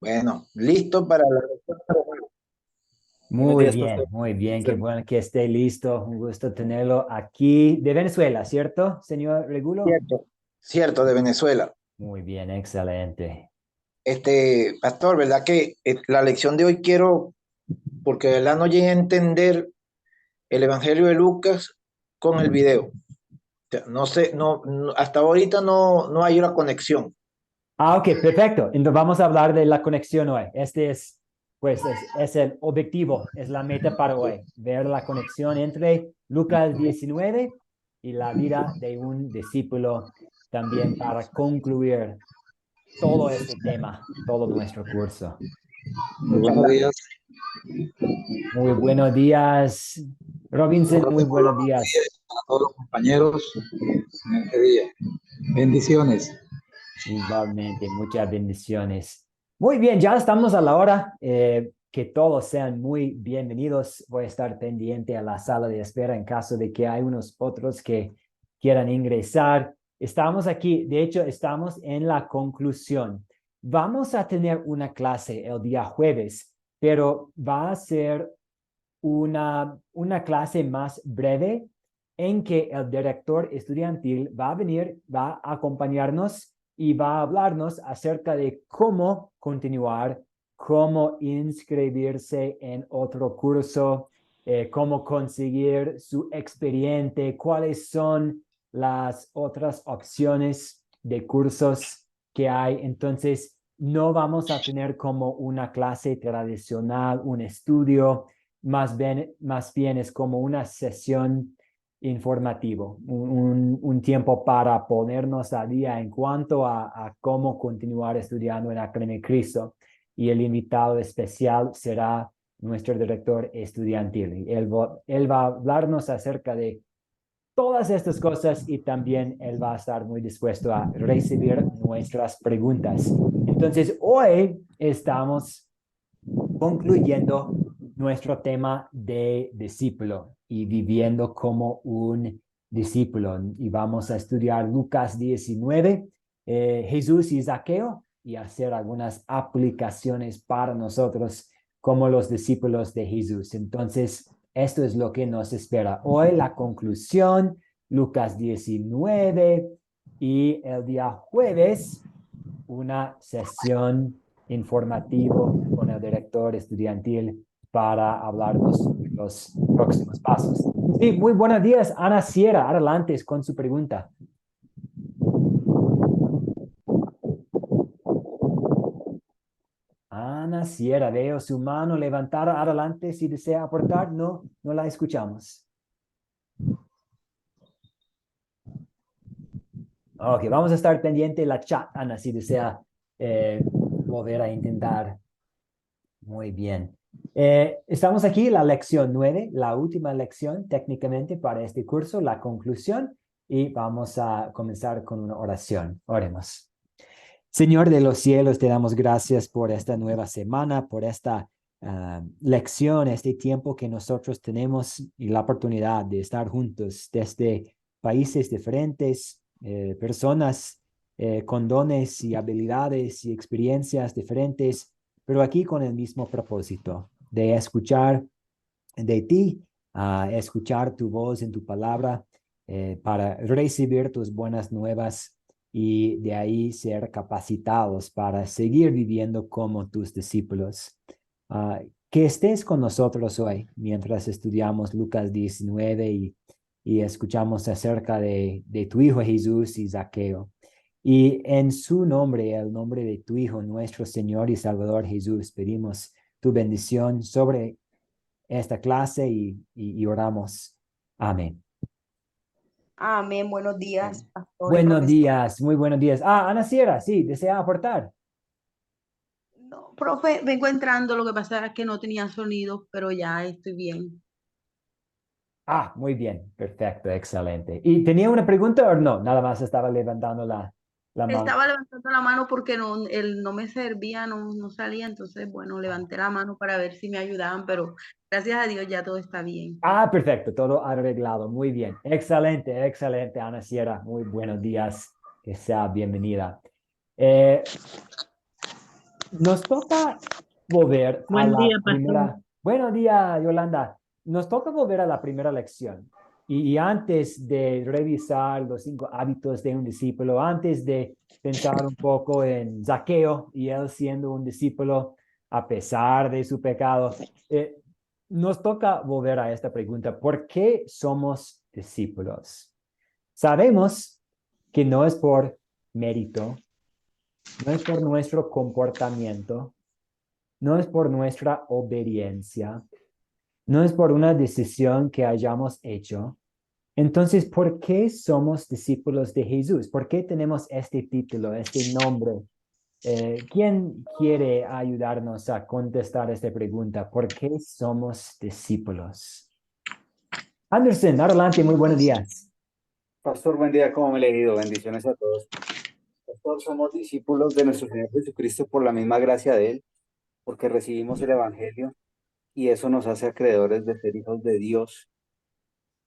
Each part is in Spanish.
Bueno, listo para la lección. Buenos días, pastor. Muy Un bien, qué placer. bueno que esté listo. Un gusto tenerlo aquí de Venezuela, ¿cierto, señor Regulo? Cierto, cierto, de Venezuela. Muy bien, excelente. Pastor, ¿verdad que la lección de hoy quiero, porque de verdad no llegué a entender el Evangelio de Lucas con el video? O sea, no sé, hasta ahorita no hay una conexión. Ah, ok, perfecto. Entonces vamos a hablar de la conexión hoy. Este es, pues, es el objetivo, es la meta para hoy, ver la conexión entre Lucas 19 y la vida de un discípulo también para concluir todo este tema, todo nuestro curso. Muy buenos días. Muy buenos días, Robinson, muy buenos Buenos días. días a todos los compañeros en este día. Bendiciones. Igualmente, muchas bendiciones. Muy bien, ya estamos a la hora. Que todos sean muy bienvenidos. Voy a estar pendiente a la sala de espera en caso de que hay unos otros que quieran ingresar. Estamos aquí, de hecho, estamos en la conclusión. Vamos a tener una clase el día jueves, pero va a ser una clase más breve en que el director estudiantil va a venir, va a acompañarnos y va a hablarnos acerca de cómo continuar, cómo inscribirse en otro curso, cómo conseguir su expediente, cuáles son las otras opciones de cursos que hay. Entonces, no vamos a tener como una clase tradicional, un estudio, más bien es como una sesión informativo, un tiempo para ponernos al día en cuanto a cómo continuar estudiando en Academia Cristo. Y el invitado especial será nuestro director estudiantil. Y él va a hablarnos acerca de todas estas cosas y también él va a estar muy dispuesto a recibir nuestras preguntas. Entonces, hoy estamos concluyendo nuestro tema de discípulo y viviendo como un discípulo. Y vamos a estudiar Lucas 19, Jesús y Zaqueo, y hacer algunas aplicaciones para nosotros como los discípulos de Jesús. Entonces, esto es lo que nos espera. Hoy la conclusión, Lucas 19, y el día jueves una sesión informativo con el director estudiantil para hablarnos sobre los próximos pasos. Sí, muy buenos días, Ana Sierra. Adelante con su pregunta. Ana Sierra, veo su mano levantada. Adelante si desea aportar. No, no la escuchamos. Ok, vamos a estar pendiente de la chat, Ana, si desea volver a intentar. Muy bien. Estamos aquí, la lección 9, la última lección técnicamente para este curso, la conclusión, y vamos a comenzar con una oración. Oremos. Señor de los cielos, te damos gracias por esta nueva semana, por esta lección, este tiempo que nosotros tenemos y la oportunidad de estar juntos desde países diferentes, personas con dones y habilidades y experiencias diferentes, pero aquí con el mismo propósito de escuchar de ti, a escuchar tu voz en tu palabra, para recibir tus buenas nuevas y de ahí ser capacitados para seguir viviendo como tus discípulos. Que estés con nosotros hoy mientras estudiamos Lucas 19 y escuchamos acerca de tu Hijo Jesús y Zaqueo. Y en su nombre, el nombre de tu Hijo, nuestro Señor y Salvador Jesús, pedimos tu bendición sobre esta clase y oramos. Amén. Amén. Buenos días, Amén. pastor y Buenos profesor. días, muy buenos días. Ana Sierra, sí, desea aportar. No, profe, vengo entrando, lo que pasa es que no tenía sonido, pero ya estoy bien. Muy bien, perfecto, excelente. ¿Y tenía una pregunta o no? Nada más estaba levantando la mano. Estaba levantando la mano porque no me servía, no salía, entonces, bueno, levanté la mano para ver si me ayudaban, pero gracias a Dios ya todo está bien. Perfecto, todo arreglado, muy bien. Excelente, excelente, Ana Sierra, muy buenos días, que sea bienvenida. Eh, Nos toca volver a Buen la día, pastor. primera. Buenos días, Yolanda. Nos toca volver a la primera lección. Y antes de revisar los 5 hábitos de un discípulo, antes de pensar un poco en Zaqueo y él siendo un discípulo a pesar de su pecado, nos toca volver a esta pregunta: ¿por qué somos discípulos? Sabemos que no es por mérito, no es por nuestro comportamiento, no es por nuestra obediencia, no es por una decisión que hayamos hecho. Entonces, ¿por qué somos discípulos de Jesús? ¿Por qué tenemos este título, este nombre? ¿Quién quiere ayudarnos a contestar esta pregunta? ¿Por qué somos discípulos? Anderson, adelante, muy buenos días. Pastor, buen día, ¿cómo me le he ido? Bendiciones a todos. Pastor, somos discípulos de nuestro Señor Jesucristo por la misma gracia de Él, porque recibimos el Evangelio y eso nos hace acreedores de ser hijos de Dios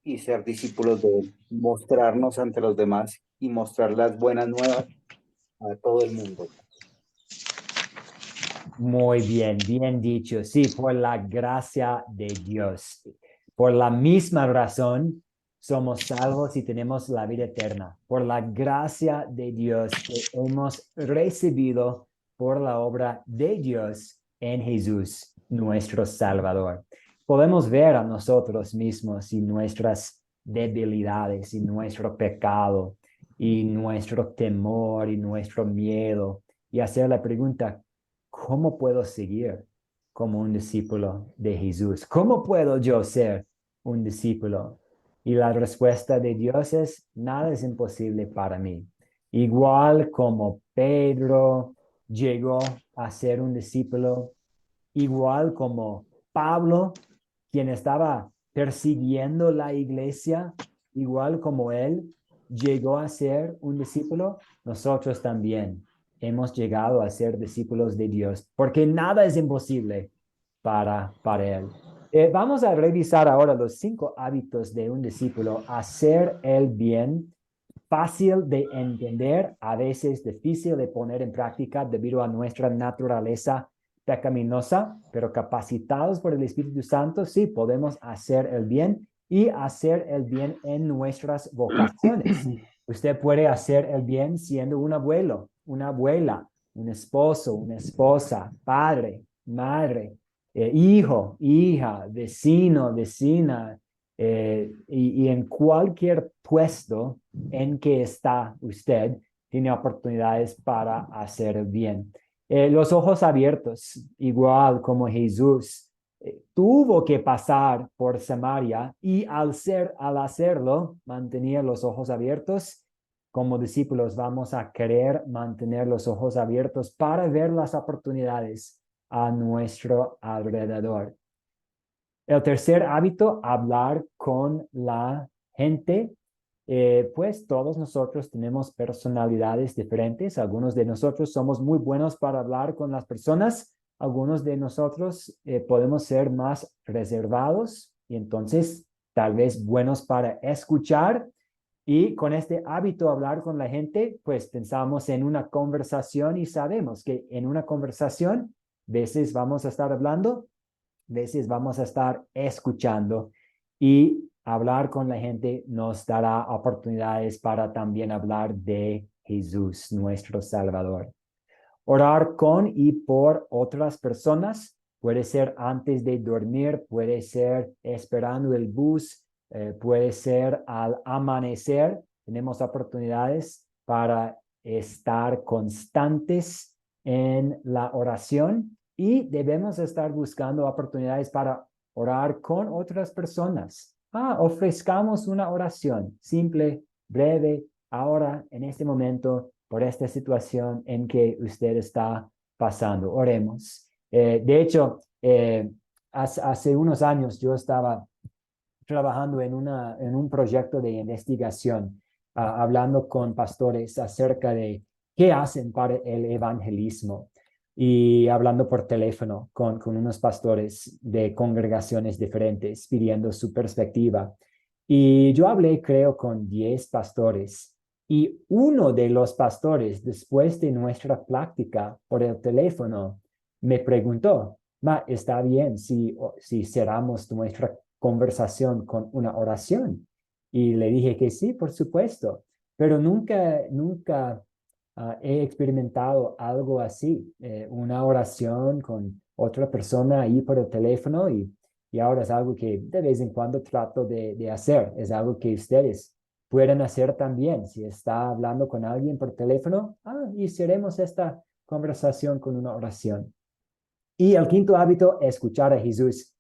y ser discípulos de Él, mostrarnos ante los demás y mostrar las buenas nuevas a todo el mundo. Muy bien, bien dicho. Sí, por la gracia de Dios. Por la misma razón, somos salvos y tenemos la vida eterna. Por la gracia de Dios que hemos recibido por la obra de Dios en Jesús, nuestro Salvador. Podemos ver a nosotros mismos y nuestras debilidades y nuestro pecado y nuestro temor y nuestro miedo y hacer la pregunta: ¿cómo puedo seguir como un discípulo de Jesús? ¿Cómo puedo yo ser un discípulo? Y la respuesta de Dios es: nada es imposible para mí. Igual como Pedro llegó a ser un discípulo, igual como Pablo, quien estaba persiguiendo la iglesia, igual como él llegó a ser un discípulo, nosotros también hemos llegado a ser discípulos de Dios, porque nada es imposible para él. Vamos a revisar ahora los 5 hábitos de un discípulo: hacer el bien, fácil de entender, a veces difícil de poner en práctica debido a nuestra naturaleza pecaminosa, pero capacitados por el Espíritu Santo, sí podemos hacer el bien y hacer el bien en nuestras vocaciones. Usted puede hacer el bien siendo un abuelo, una abuela, un esposo, una esposa, padre, madre, hijo, hija, vecino, vecina, y en cualquier puesto en que está usted, tiene oportunidades para hacer el bien. Los ojos abiertos, igual como Jesús, tuvo que pasar por Samaria y al hacerlo, mantenía los ojos abiertos. Como discípulos vamos a querer mantener los ojos abiertos para ver las oportunidades a nuestro alrededor. El tercer hábito: hablar con la gente. Pues todos nosotros tenemos personalidades diferentes. Algunos de nosotros somos muy buenos para hablar con las personas. Algunos de nosotros podemos ser más reservados y entonces tal vez buenos para escuchar. Y con este hábito hablar con la gente, pues pensamos en una conversación y sabemos que en una conversación veces vamos a estar hablando, veces vamos a estar escuchando, y hablar con la gente nos dará oportunidades para también hablar de Jesús, nuestro Salvador. Orar con y por otras personas puede ser antes de dormir, puede ser esperando el bus, puede ser al amanecer. Tenemos oportunidades para estar constantes en la oración y debemos estar buscando oportunidades para orar con otras personas. Ofrezcamos una oración simple, breve, ahora, en este momento, por esta situación en que usted está pasando. Oremos. De hecho, hace unos años yo estaba trabajando en un proyecto de investigación, hablando con pastores acerca de qué hacen para el evangelismo y hablando por teléfono con unos pastores de congregaciones diferentes, pidiendo su perspectiva. Y yo hablé, creo, con 10 pastores Y uno de los pastores, después de nuestra práctica por el teléfono, me preguntó, ¿está bien si cerramos nuestra conversación con una oración? Y le dije que sí, por supuesto, pero nunca he experimentado algo así, una oración con otra persona ahí por el teléfono y ahora es algo que de vez en cuando trato de hacer, es algo que ustedes pueden hacer también. Si está hablando con alguien por teléfono, iniciaremos esta conversación con una oración. Y el quinto hábito es escuchar a Jesús.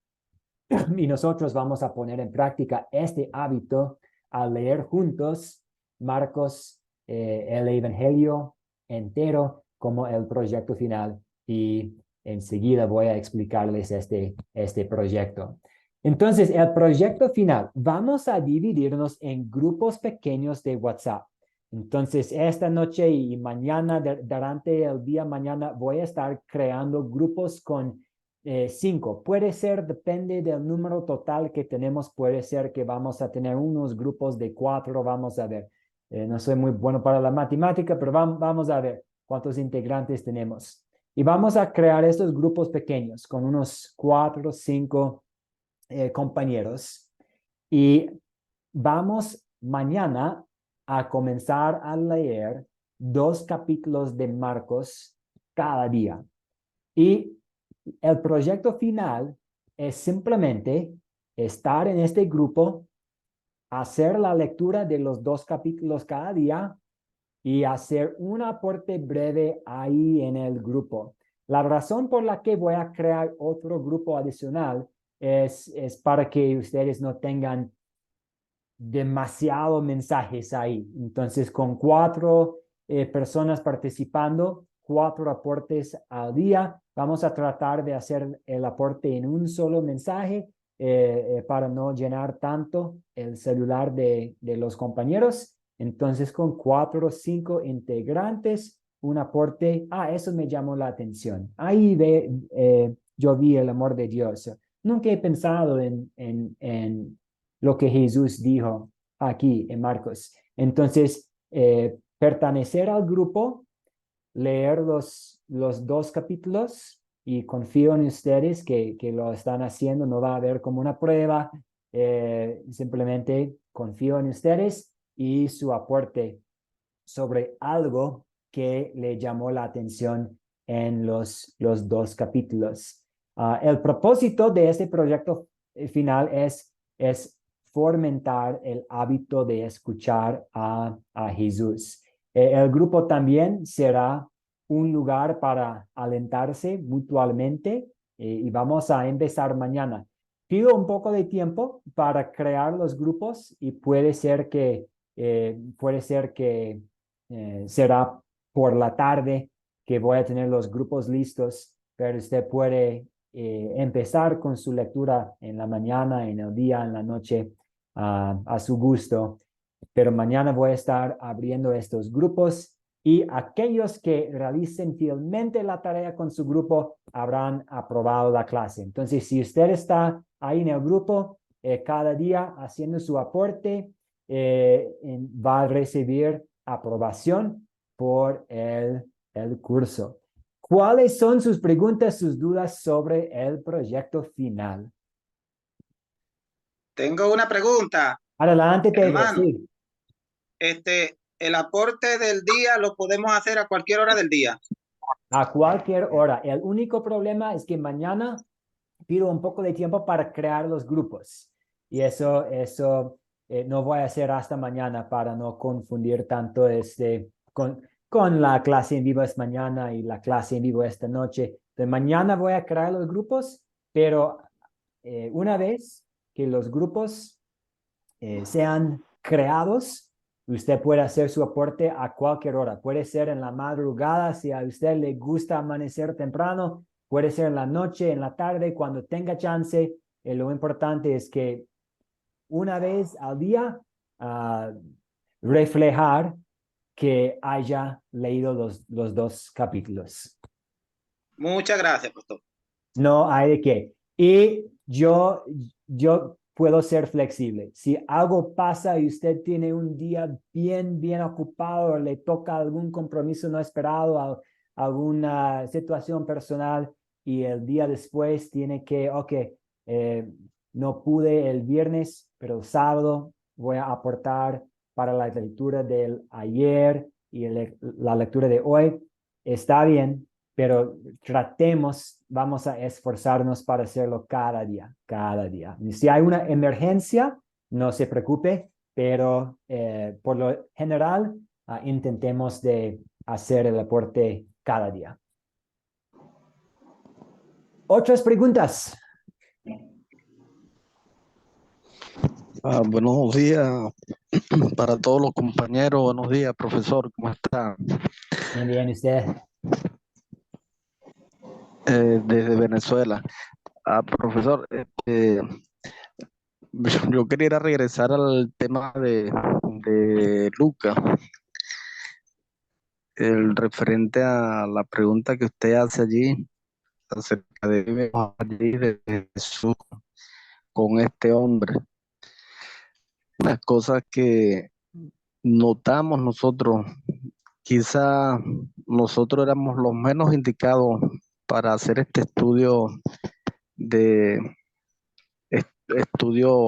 Y nosotros vamos a poner en práctica este hábito al leer juntos Marcos, el Evangelio entero como el proyecto final. Y enseguida voy a explicarles este proyecto. Entonces, el proyecto final, vamos a dividirnos en grupos pequeños de WhatsApp. Entonces, esta noche y mañana, durante el día mañana, voy a estar creando grupos con 5. Puede ser, depende del número total que tenemos, puede ser que vamos a tener unos grupos de 4, vamos a ver. No soy muy bueno para la matemática, pero vamos a ver cuántos integrantes tenemos. Y vamos a crear estos grupos pequeños con unos 4 o 5 compañeros. Y vamos mañana a comenzar a leer 2 capítulos de Marcos cada día. Y el proyecto final es simplemente estar en este grupo, hacer la lectura de los 2 capítulos cada día y hacer un aporte breve ahí en el grupo. La razón por la que voy a crear otro grupo adicional es para que ustedes no tengan demasiados mensajes ahí. Entonces, con 4 personas participando, 4 aportes al día, vamos a tratar de hacer el aporte en un solo mensaje para no llenar tanto el celular de los compañeros. Entonces, con 4 o 5 integrantes, un aporte. Eso me llamó la atención. Ahí yo vi el amor de Dios. Nunca he pensado en lo que Jesús dijo aquí en Marcos. Entonces, pertenecer al grupo, leer los 2 capítulos y confío en ustedes que lo están haciendo, no va a haber como una prueba, simplemente confío en ustedes y su aporte sobre algo que le llamó la atención en los 2 capítulos. El propósito de este proyecto final es fomentar el hábito de escuchar a Jesús. El grupo también será un lugar para alentarse mutuamente y vamos a empezar mañana. Pido un poco de tiempo para crear los grupos y puede ser que será por la tarde que voy a tener los grupos listos, pero usted puede empezar con su lectura en la mañana, en el día, en la noche, a su gusto. Pero mañana voy a estar abriendo estos grupos y aquellos que realicen fielmente la tarea con su grupo habrán aprobado la clase. Entonces, si usted está ahí en el grupo cada día haciendo su aporte, va a recibir aprobación por el curso. ¿Cuáles son sus preguntas, sus dudas sobre el proyecto final? Tengo una pregunta, Adelante, Pedro. hermano. Sí. El aporte del día lo podemos hacer a cualquier hora del día. A cualquier hora. El único problema es que mañana pido un poco de tiempo para crear los grupos. Y eso no voy a hacer hasta mañana para no confundir tanto con la clase en vivo es mañana y la clase en vivo esta noche. De mañana voy a crear los grupos, pero una vez que los grupos sean creados, usted puede hacer su aporte a cualquier hora. Puede ser en la madrugada, si a usted le gusta amanecer temprano. Puede ser en la noche, en la tarde, cuando tenga chance. Lo importante es que una vez al día reflejar que haya leído los 2 capítulos. Muchas gracias, pastor. No hay de qué. Y yo puedo ser flexible. Si algo pasa y usted tiene un día bien ocupado, o le toca algún compromiso no esperado, alguna situación personal, y el día después tiene que, no pude el viernes, pero el sábado voy a aportar para la lectura del ayer y la lectura de hoy, está bien, pero vamos a esforzarnos para hacerlo cada día. Y si hay una emergencia, no se preocupe, pero por lo general, intentemos de hacer el aporte cada día. ¿Otras preguntas? Buenos días para todos los compañeros. Buenos días, profesor. ¿Cómo está? Bien, usted. Desde Venezuela. Profesor, yo quería regresar al tema de Lucas, el referente a la pregunta que usted hace allí acerca de Jesús con este hombre. Las cosas que notamos nosotros, quizá nosotros éramos los menos indicados para hacer este estudio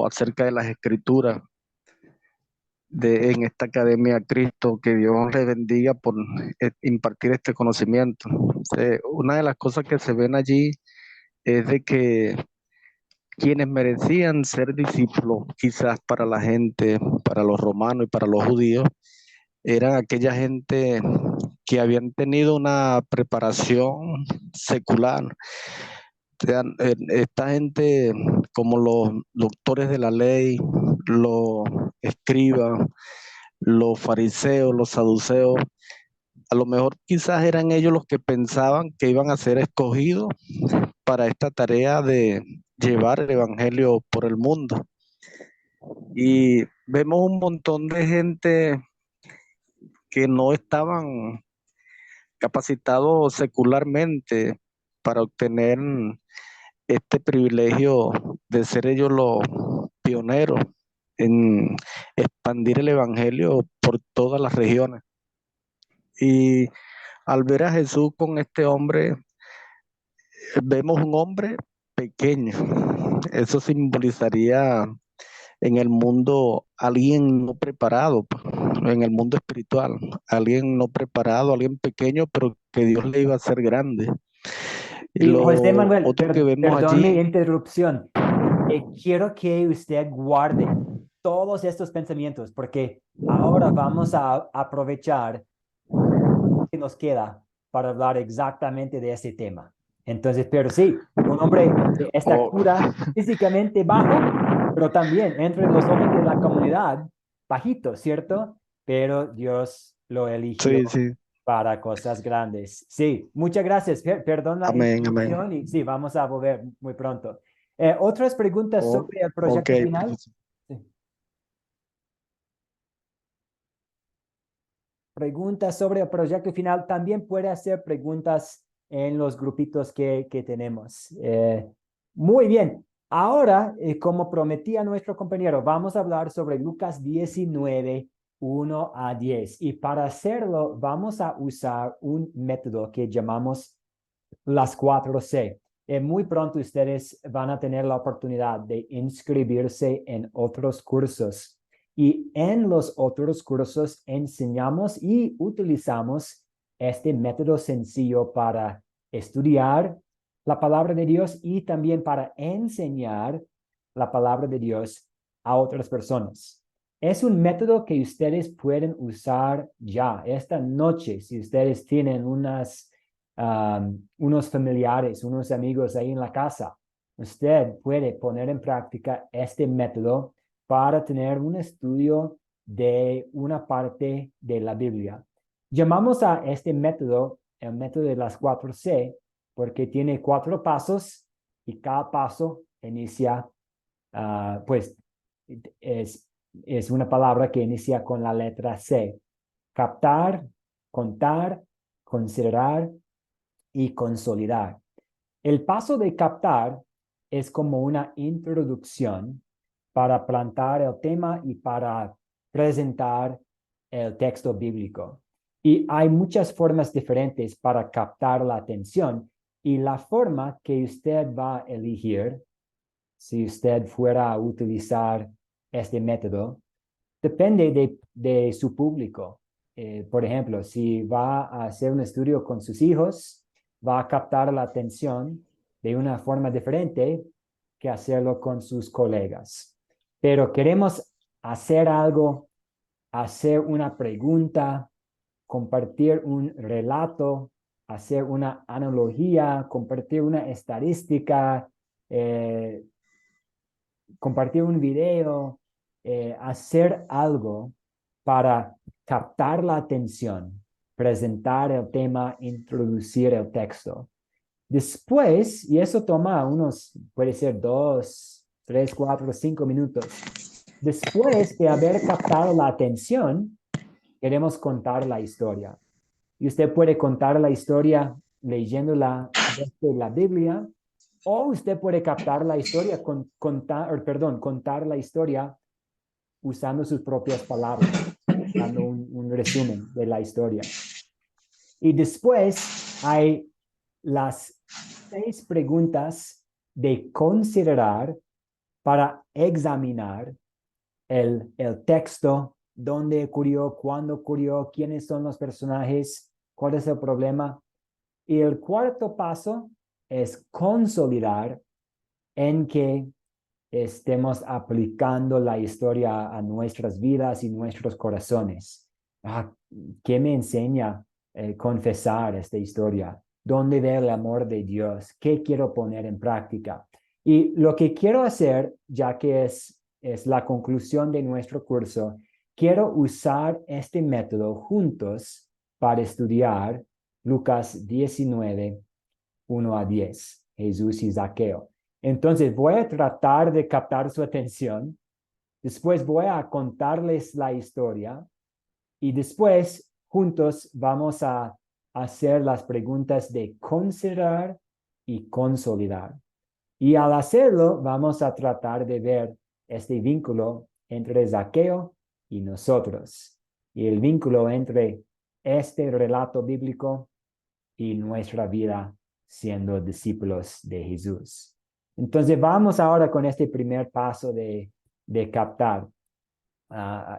acerca de las escrituras en esta Academia Cristo. Que Dios le bendiga por impartir este conocimiento. Una de las cosas que se ven allí es de que quienes merecían ser discípulos, quizás para la gente, para los romanos y para los judíos, eran aquella gente que habían tenido una preparación secular. Esta gente, como los doctores de la ley, los escribas, los fariseos, los saduceos, a lo mejor quizás eran ellos los que pensaban que iban a ser escogidos para esta tarea de llevar el evangelio por el mundo. Y vemos un montón de gente que no estaban capacitados secularmente para obtener este privilegio de ser ellos los pioneros en expandir el evangelio por todas las regiones. Y al ver a Jesús con este hombre, vemos un hombre pequeño. Eso simbolizaría en el mundo alguien no preparado, en el mundo espiritual, alguien no preparado, alguien pequeño, pero que Dios le iba a hacer grande. Y Y lo José Manuel, otro que vemos perdón mi allí, interrupción. Quiero que usted guarde todos estos pensamientos, porque ahora vamos a aprovechar que nos queda para hablar exactamente de ese tema. Entonces, pero sí, un hombre de estatura físicamente bajo, pero también entre los hombres de la comunidad, bajito, ¿cierto? Pero Dios lo eligió sí, para cosas grandes. Sí, muchas gracias. Perdón la amén, interrupción y sí, vamos a volver muy pronto. ¿Otras preguntas Oh, sobre el ok, proyecto final? profesor. Sí. Preguntas sobre el proyecto final. También puede hacer preguntas en los grupitos que tenemos. Muy bien. Ahora, como prometía nuestro compañero, vamos a hablar sobre Lucas 19, 1 a 10. Y para hacerlo, vamos a usar un método que llamamos las 4C. Muy pronto ustedes van a tener la oportunidad de inscribirse en otros cursos. Y en los otros cursos enseñamos y utilizamos este método sencillo para estudiar la palabra de Dios y también para enseñar la palabra de Dios a otras personas. Es un método que ustedes pueden usar ya esta noche si ustedes tienen unos familiares, unos amigos ahí en la casa. Usted puede poner en práctica este método para tener un estudio de una parte de la Biblia. Llamamos a este método el método de las 4C porque tiene 4 pasos y cada paso inicia, pues, es una palabra que inicia con la letra C. Captar, contar, considerar y consolidar. El paso de captar es como una introducción para plantar el tema y para presentar el texto bíblico. Y hay muchas formas diferentes para captar la atención, y la forma que usted va a elegir, si usted fuera a utilizar este método, depende de su público. Por ejemplo, si va a hacer un estudio con sus hijos, va a captar la atención de una forma diferente que hacerlo con sus colegas. Pero queremos hacer algo, hacer una pregunta, compartir un relato, hacer una analogía, compartir una estadística, compartir un video, hacer algo para captar la atención, presentar el tema, introducir el texto. Después, y eso toma puede ser 2, 3, 4, 5 minutos. Después de haber captado la atención, queremos contar la historia. Y usted puede contar la historia leyéndola desde la Biblia, o usted puede captar la historia, contar la historia usando sus propias palabras, dando un resumen de la historia. Y después hay las 6 preguntas de considerar para examinar el texto, dónde ocurrió, cuándo ocurrió, quiénes son los personajes, cuál es el problema. Y el cuarto paso es consolidar en que estemos aplicando la historia a nuestras vidas y nuestros corazones. ¿Qué me enseña confesar esta historia? ¿Dónde ve el amor de Dios? ¿Qué quiero poner en práctica? Y lo que quiero hacer, ya que es la conclusión de nuestro curso, quiero usar este método juntos para estudiar Lucas 19, 1 a 10, Jesús y Zaqueo. Entonces voy a tratar de captar su atención, después voy a contarles la historia y después juntos vamos a hacer las preguntas de considerar y consolidar. Y al hacerlo vamos a tratar de ver este vínculo entre Zaqueo y nosotros, y el vínculo entre este relato bíblico y nuestra vida siendo discípulos de Jesús. Entonces vamos ahora con este primer paso de captar.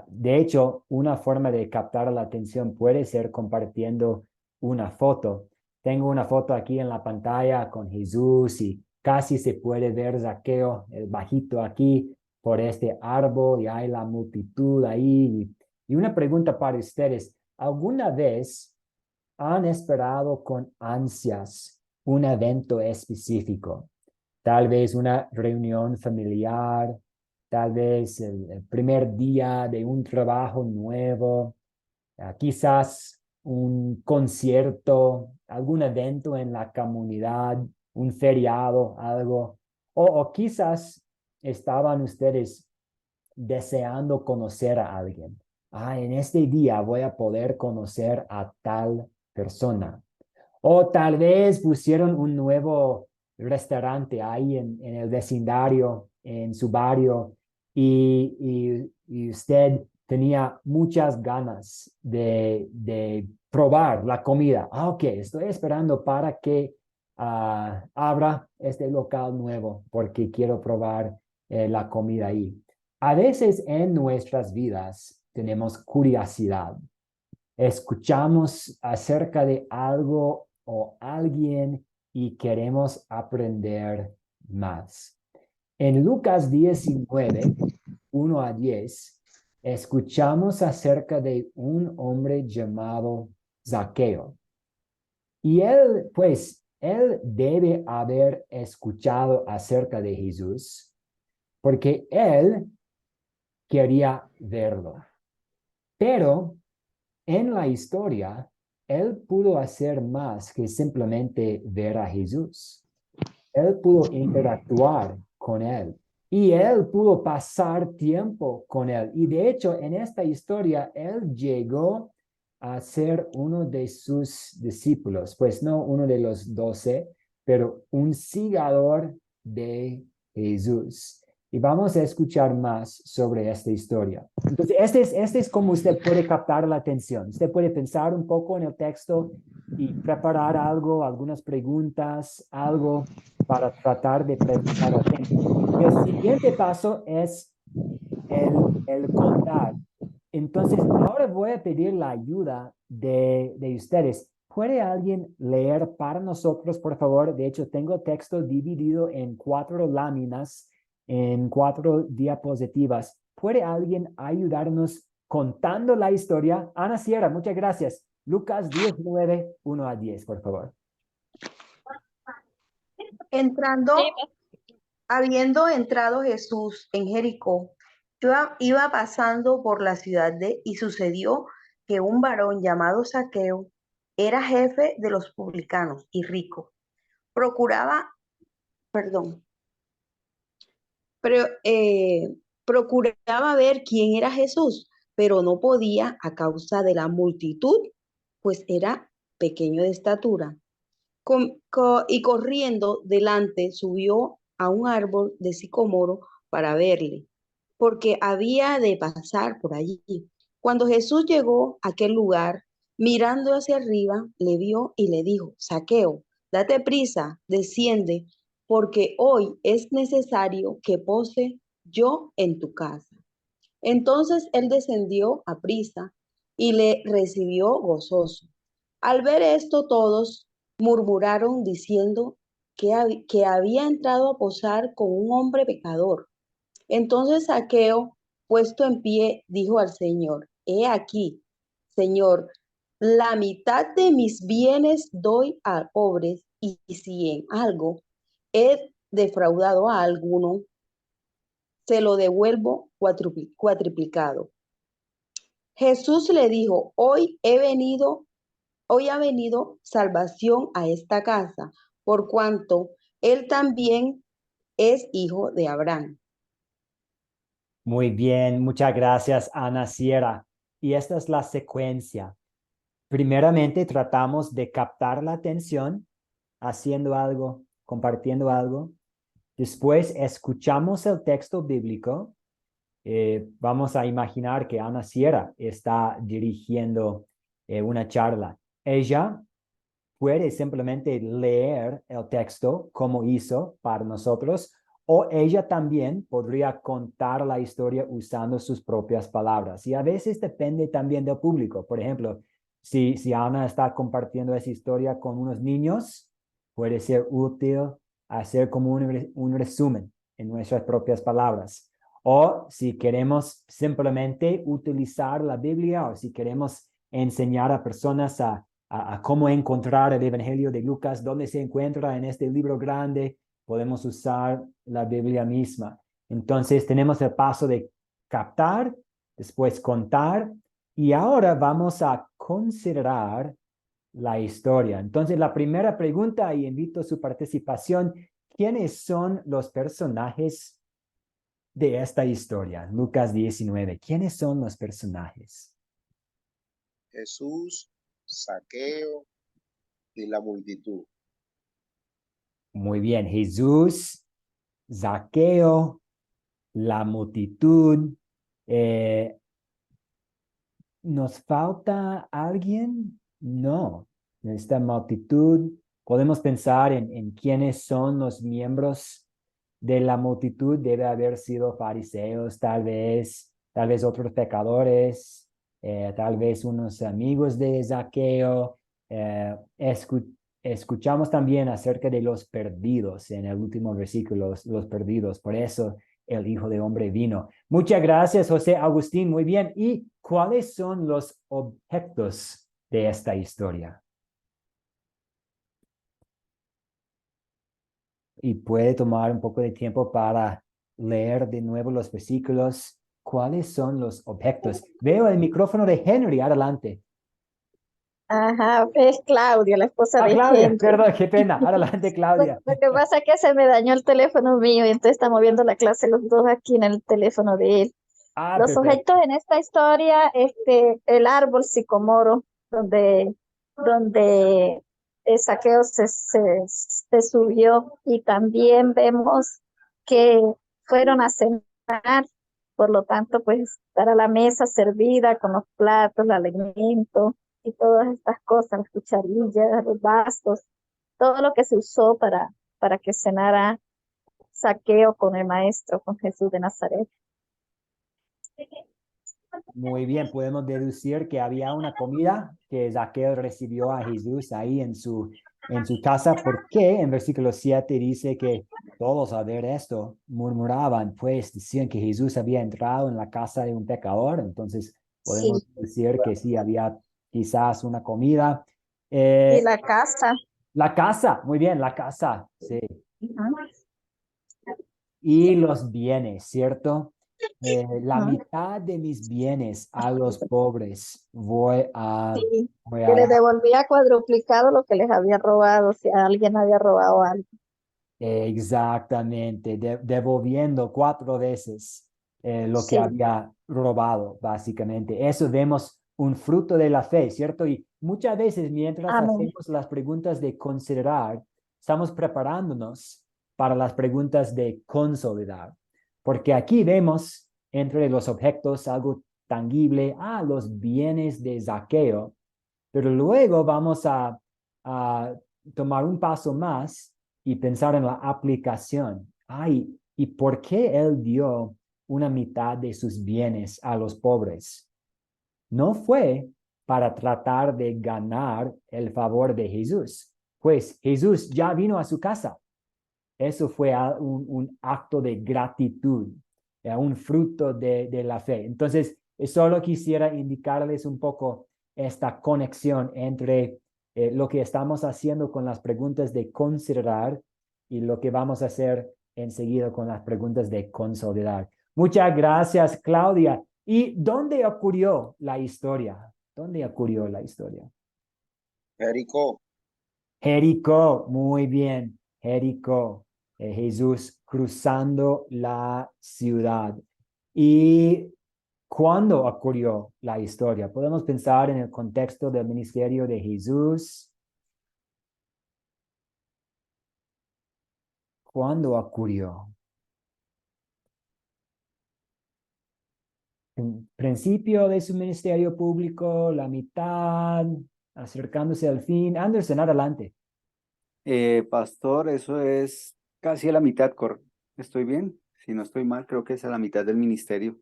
De hecho, una forma de captar la atención puede ser compartiendo una foto. Tengo una foto aquí en la pantalla con Jesús y casi se puede ver Zaqueo, el bajito aquí, por este árbol, y hay la multitud ahí. Y una pregunta para ustedes: ¿alguna vez han esperado con ansias un evento específico? Tal vez una reunión familiar, tal vez el primer día de un trabajo nuevo, quizás un concierto, algún evento en la comunidad, un feriado, algo. O quizás estaban ustedes deseando conocer a alguien. En este día voy a poder conocer a tal persona. O tal vez pusieron un nuevo restaurante ahí en el vecindario, en su barrio, y usted tenía muchas ganas de probar la comida. Ok, estoy esperando para que abra este local nuevo porque quiero probar la comida ahí. A veces en nuestras vidas tenemos curiosidad. Escuchamos acerca de algo o alguien y queremos aprender más. En Lucas 19, 1 a 10, escuchamos acerca de un hombre llamado Zaqueo. Y él debe haber escuchado acerca de Jesús porque él quería verlo. Pero en la historia, él pudo hacer más que simplemente ver a Jesús. Él pudo interactuar con él y él pudo pasar tiempo con él. Y de hecho, en esta historia, él llegó a ser uno de sus discípulos, pues no uno de los 12, pero un seguidor de Jesús. y vamos a escuchar más sobre esta historia. Entonces, este es como usted puede captar la atención. Usted puede pensar un poco en el texto y preparar algo, algunas preguntas, algo para tratar de prestar atención. El siguiente paso es el contar. Entonces, ahora voy a pedir la ayuda de ustedes. ¿Puede alguien leer para nosotros, por favor? De hecho, tengo texto dividido en 4 láminas, en 4 diapositivas. ¿Puede alguien ayudarnos contando la historia? Ana Sierra, muchas gracias. Lucas 19, 1 a 10, por favor. Habiendo entrado Jesús en Jericó, iba pasando por la ciudad y sucedió que un varón llamado Zaqueo era jefe de los publicanos y rico. Procuraba ver quién era Jesús, pero no podía a causa de la multitud, pues era pequeño de estatura. Y corriendo delante subió a un árbol de sicómoro para verle, porque había de pasar por allí. Cuando Jesús llegó a aquel lugar, mirando hacia arriba, le vio y le dijo: Zaqueo, date prisa, desciende, porque hoy es necesario que pose yo en tu casa. Entonces él descendió a prisa y le recibió gozoso. Al ver esto, todos murmuraron diciendo que había entrado a posar con un hombre pecador. Entonces Zaqueo, puesto en pie, dijo al Señor: He aquí, Señor, la mitad de mis bienes doy a pobres, y si en algo he defraudado a alguno, se lo devuelvo cuatriplicado. Jesús le dijo: hoy ha venido salvación a esta casa, por cuanto él también es hijo de Abraham. Muy bien, muchas gracias, Ana Sierra. Y esta es la secuencia. Primeramente, tratamos de captar la atención haciendo algo, compartiendo algo. Después, escuchamos el texto bíblico. Vamos a imaginar que Ana Sierra está dirigiendo una charla. Ella puede simplemente leer el texto como hizo para nosotros, o ella también podría contar la historia usando sus propias palabras. Y a veces depende también del público. Por ejemplo, si Ana está compartiendo esa historia con unos niños, puede ser útil hacer como un resumen en nuestras propias palabras. O si queremos simplemente utilizar la Biblia, o si queremos enseñar a personas a cómo encontrar el Evangelio de Lucas, dónde se encuentra en este libro grande, podemos usar la Biblia misma. Entonces tenemos el paso de captar, después contar, y ahora vamos a considerar la historia. Entonces la primera pregunta, y invito a su participación: ¿quiénes son los personajes de esta historia? Lucas 19. ¿Quiénes son los personajes? Jesús, Zaqueo y la multitud. Muy bien, Jesús, Zaqueo, la multitud. ¿Nos falta alguien? No. Esta multitud, podemos pensar en quiénes son los miembros de la multitud. Debe haber sido fariseos, tal vez otros pecadores, tal vez unos amigos de Zaqueo. Escuchamos también acerca de los perdidos en el último versículo, los perdidos. Por eso el Hijo de Hombre vino. Muchas gracias, José Agustín. Muy bien. ¿Y cuáles son los objetos de esta historia? Y puede tomar un poco de tiempo para leer de nuevo los versículos. ¿Cuáles son los objetos? Veo el micrófono de Henry. Adelante. Ajá, es Claudia, la esposa de Claudia, Henry. perdón, qué pena. Adelante, Claudia. Lo que pasa es que se me dañó el teléfono mío y entonces estamos viendo la clase los dos aquí en el teléfono de él. Los Perfecto. objetos en esta historia, el árbol sicomoro, donde Zaqueo se subió, y también vemos que fueron a cenar, por lo tanto, pues estar a la mesa servida con los platos, el alimento y todas estas cosas, las cucharillas, los vasos, todo lo que se usó para que cenara Zaqueo con el maestro, con Jesús de Nazaret. Muy bien, podemos deducir que había una comida que Zaqueo recibió a Jesús ahí en su casa, porque en versículo 7 dice que todos al ver esto murmuraban, pues decían que Jesús había entrado en la casa de un pecador. Entonces podemos Sí, decir que sí, había quizás una comida. y la casa. La casa, muy bien, la casa, sí. Ujú, Y los bienes, ¿cierto? La ujú. mitad de mis bienes a los pobres voy a Sí, que les devolvía cuadruplicado lo que les había robado, si a alguien había robado algo. Exactamente, devolviendo 4 veces lo que Sí, había robado, básicamente. Eso vemos un fruto de la fe, ¿cierto? Y muchas veces mientras amén. hacemos las preguntas de considerar, estamos preparándonos para las preguntas de consolidar, porque aquí vemos entre los objetos algo tangible, los bienes de Zaqueo, pero luego vamos a tomar un paso más y pensar en la aplicación. ¿Y por qué él dio una mitad de sus bienes a los pobres? No fue para tratar de ganar el favor de Jesús, pues Jesús ya vino a su casa. Eso fue un acto de gratitud, un fruto de la fe. Entonces, solo quisiera indicarles un poco esta conexión entre lo que estamos haciendo con las preguntas de considerar y lo que vamos a hacer enseguida con las preguntas de consolidar. Muchas gracias, Claudia. ¿Y dónde ocurrió la historia? ¿Dónde ocurrió la historia? Jericó. Jericó, muy bien, Jericó. Jesús cruzando la ciudad. ¿Y cuándo ocurrió la historia? Podemos pensar en el contexto del ministerio de Jesús. ¿Cuándo ocurrió? ¿En principio de su ministerio público, la mitad, acercándose al fin? Anderson, adelante. Pastor, eso es casi a la mitad, ¿estoy bien? Si no estoy mal, creo que es a la mitad del ministerio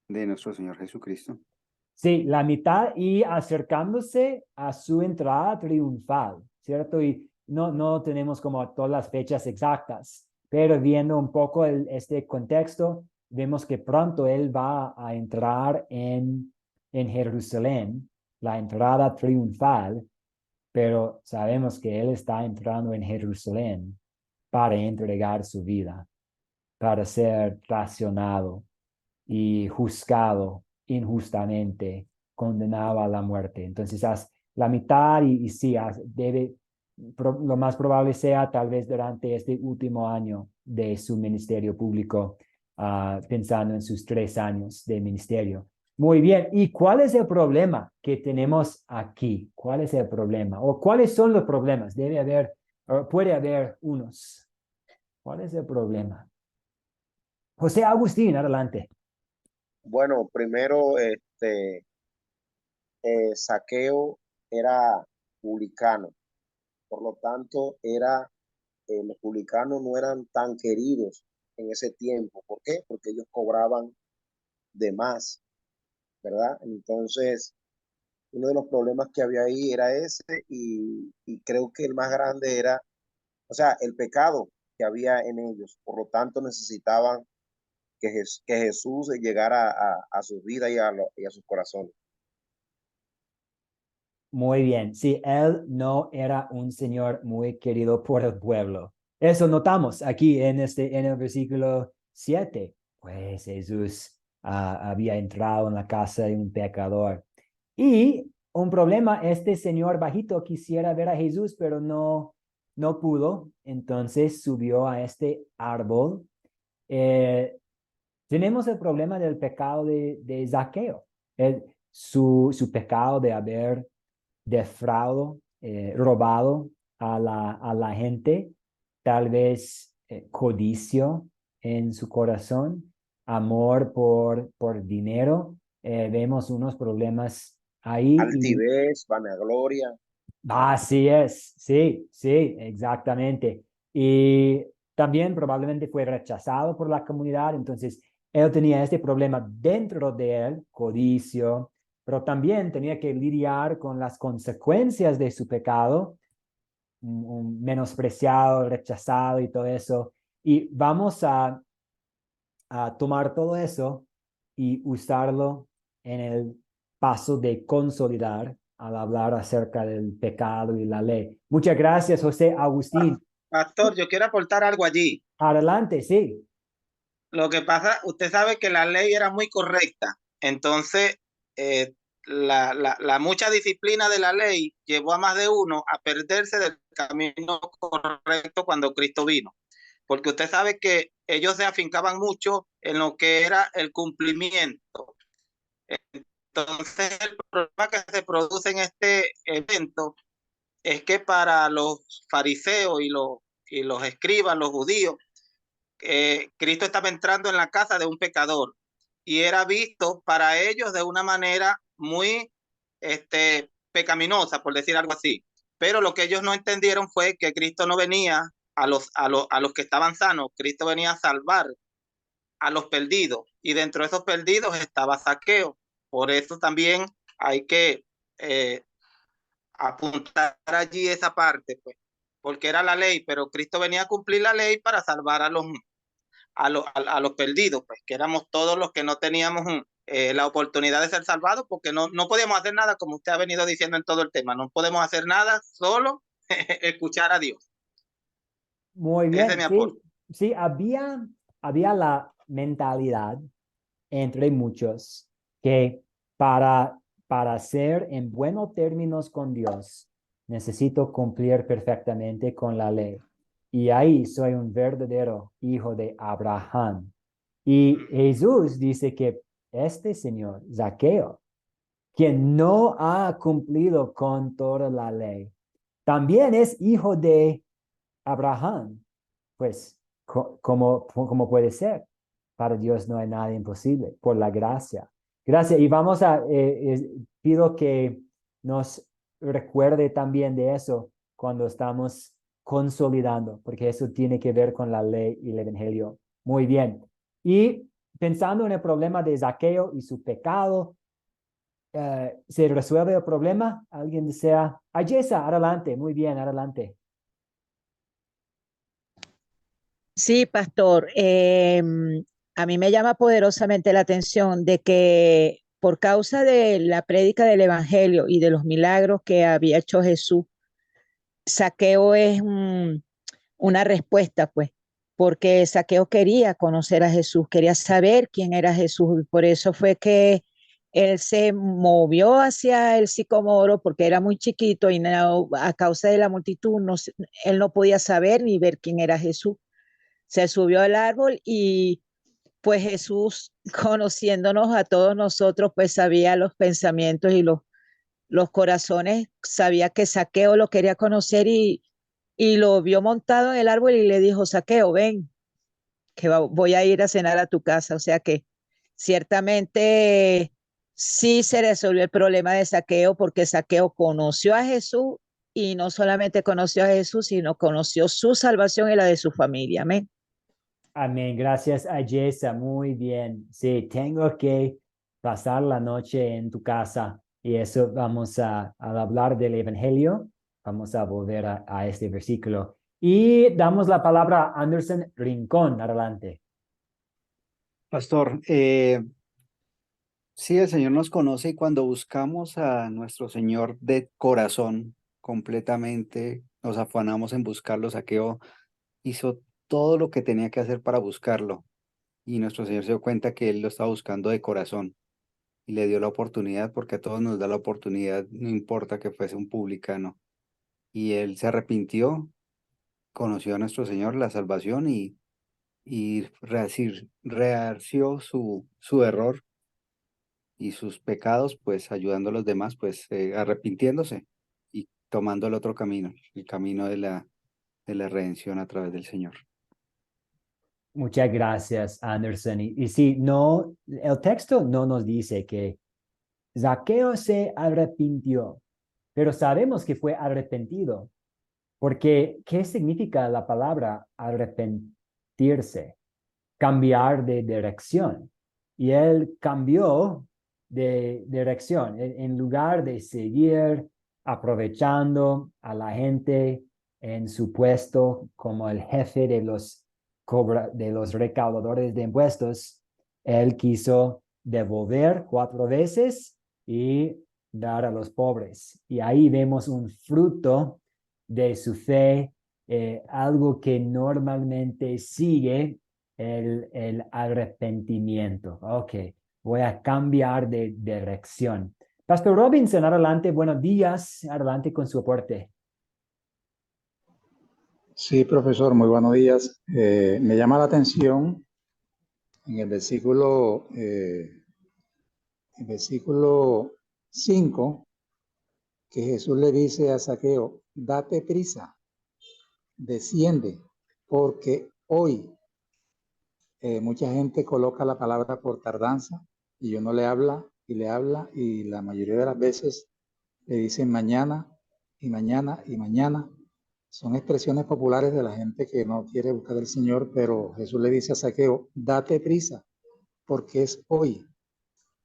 de nuestro Señor Jesucristo. Sí, la mitad y acercándose a su entrada triunfal, ¿cierto? Y no tenemos como todas las fechas exactas, pero viendo un poco este contexto, vemos que pronto él va a entrar en Jerusalén, la entrada triunfal, pero sabemos que él está entrando en Jerusalén para entregar su vida, para ser racionado y juzgado injustamente, condenado a la muerte. Entonces, haz la mitad y sí, lo más probable sea tal vez durante este último año de su ministerio público, pensando en sus 3 años de ministerio. Muy bien, ¿y cuál es el problema que tenemos aquí? ¿Cuál es el problema? ¿O cuáles son los problemas? Puede haber unos. ¿Cuál es el problema? José Agustín, adelante. Bueno, primero, Zaqueo era publicano, por lo tanto, los publicanos no eran tan queridos en ese tiempo. ¿Por qué? Porque ellos cobraban de más, ¿verdad? Entonces, uno de los problemas que había ahí era ese y creo que el más grande era, o sea, el pecado que había en ellos. Por lo tanto, necesitaban que Jesús llegara a su vida y a sus corazones. Muy bien, sí, él no era un señor muy querido por el pueblo. Eso notamos aquí en el versículo 7. Pues Jesús había entrado en la casa de un pecador. Y un problema, este señor bajito quisiera ver a Jesús, pero no pudo. Entonces subió a este árbol. Eh, Tenemos el problema del pecado de Zaqueo. Su pecado de haber robado a la gente, tal vez codicio, en su corazón, amor por dinero. Vemos unos problemas ahí. Altivez, vanagloria. Así es, sí, sí, exactamente. Y también probablemente fue rechazado por la comunidad, entonces él tenía este problema dentro de él, codicio, pero también tenía que lidiar con las consecuencias de su pecado, un menospreciado, rechazado y todo eso. Y vamos a tomar todo eso y usarlo en el paso de consolidar al hablar acerca del pecado y la ley. Muchas gracias, José Agustín. Pastor, yo quiero aportar algo allí. Adelante, sí. Lo que pasa, usted sabe que la ley era muy correcta. Entonces, la mucha disciplina de la ley llevó a más de uno a perderse del camino correcto cuando Cristo vino. Porque usted sabe que ellos se afincaban mucho en lo que era el cumplimiento. Entonces, el problema que se produce en este evento es que para los fariseos y los escribas, los judíos, Cristo estaba entrando en la casa de un pecador y era visto para ellos de una manera muy pecaminosa, por decir algo así. Pero lo que ellos no entendieron fue que Cristo no venía a los que estaban sanos, Cristo venía a salvar a los perdidos y dentro de esos perdidos estaba Zaqueo. Por eso también hay que apuntar allí esa parte, pues, porque era la ley, pero Cristo venía a cumplir la ley para salvar a los perdidos, pues, que éramos todos los que no teníamos la oportunidad de ser salvados, porque no podíamos hacer nada, como usted ha venido diciendo en todo el tema, no podemos hacer nada, solo escuchar a Dios. Muy Ese bien, es mi sí, aporte. sí, había la mentalidad entre muchos que para ser en buenos términos con Dios, necesito cumplir perfectamente con la ley. Y ahí soy un verdadero hijo de Abraham. Y Jesús dice que este señor, Zaqueo, quien no ha cumplido con toda la ley, también es hijo de Abraham. Pues, ¿cómo puede ser? Para Dios no hay nada imposible, por la gracia. Gracias. Y pido que nos recuerde también de eso cuando estamos consolidando, porque eso tiene que ver con la ley y el evangelio. Muy bien. Y pensando en el problema de Zaqueo y su pecado, ¿se resuelve el problema? ¿Alguien desea? Ayesa, adelante. Muy bien, adelante. Sí, pastor. A mí me llama poderosamente la atención de que por causa de la prédica del Evangelio y de los milagros que había hecho Jesús, Saqueo es una respuesta, pues, porque Saqueo quería conocer a Jesús, quería saber quién era Jesús, y por eso fue que él se movió hacia el sicomoro, porque era muy chiquito y a causa de la multitud él no podía saber ni ver quién era Jesús. Se subió al árbol y pues Jesús, conociéndonos a todos nosotros, pues sabía los pensamientos y los corazones, sabía que Saqueo lo quería conocer y lo vio montado en el árbol y le dijo, Saqueo, ven, que voy a ir a cenar a tu casa. O sea que ciertamente sí se resolvió el problema de Saqueo porque Saqueo conoció a Jesús y no solamente conoció a Jesús, sino conoció su salvación y la de su familia. Amén. Amén. Gracias a Jessa. Muy bien. Sí, tengo que pasar la noche en tu casa y eso vamos a hablar del Evangelio. Vamos a volver a este versículo. Y damos la palabra a Anderson Rincón. Adelante. Pastor, sí, el Señor nos conoce y cuando buscamos a nuestro Señor de corazón completamente, nos afanamos en buscarlo. Saqueo hizo todo lo que tenía que hacer para buscarlo y nuestro Señor se dio cuenta que Él lo estaba buscando de corazón y le dio la oportunidad porque a todos nos da la oportunidad, no importa que fuese un publicano. Y Él se arrepintió, conoció a nuestro Señor, la salvación y rearció su error y sus pecados, pues ayudando a los demás, pues arrepintiéndose y tomando el otro camino, el camino de la redención a través del Señor. Muchas gracias, Anderson. Y sí, no, el texto no nos dice que Zaqueo se arrepintió, pero sabemos que fue arrepentido, porque ¿qué significa la palabra arrepentirse? Cambiar de dirección. Y él cambió de dirección. En lugar de seguir aprovechando a la gente en su puesto como el jefe de los recaudadores de impuestos, él quiso devolver 4 veces y dar a los pobres. Y ahí vemos un fruto de su fe, algo que normalmente sigue el arrepentimiento. Ok, voy a cambiar de dirección. Pastor Robinson, adelante, buenos días, adelante con su aporte. Sí, profesor, muy buenos días. Me llama la atención en el versículo 5, que Jesús le dice a Zaqueo, date prisa, desciende, porque hoy mucha gente coloca la palabra por tardanza y uno le habla y la mayoría de las veces le dicen mañana y mañana y mañana. Son expresiones populares de la gente que no quiere buscar al Señor, pero Jesús le dice a Zaqueo, date prisa, porque es hoy.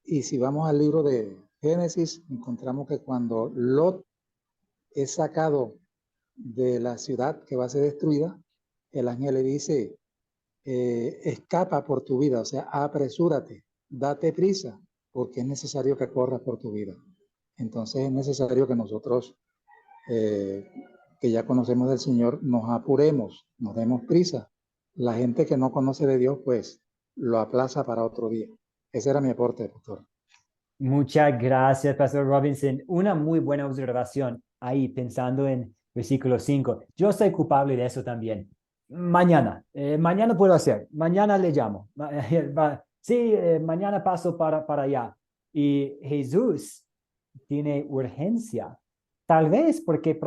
Y si vamos al libro de Génesis, encontramos que cuando Lot es sacado de la ciudad que va a ser destruida, el ángel le dice, escapa por tu vida, o sea, apresúrate, date prisa, porque es necesario que corras por tu vida. Entonces es necesario que nosotros, que ya conocemos del Señor, nos apuremos, nos demos prisa. La gente que no conoce de Dios, pues lo aplaza para otro día. Ese era mi aporte, doctor. Muchas gracias, Pastor Robinson. Una muy buena observación ahí, pensando en versículo 5. Yo soy culpable de eso también. Mañana puedo hacer, mañana le llamo. Sí, mañana paso para allá. Y Jesús tiene urgencia. Tal vez porque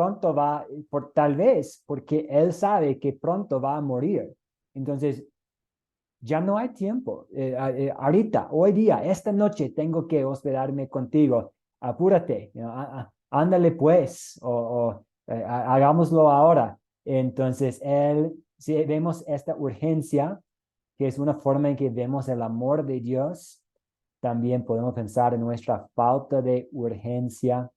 tal vez porque él sabe que pronto va a morir. Entonces, ya no hay tiempo. Ahorita, hoy día, esta noche tengo que hospedarme contigo. Apúrate, ándale pues, hagámoslo ahora. Entonces, si vemos esta urgencia, que es una forma en que vemos el amor de Dios, también podemos pensar en nuestra falta de urgencia.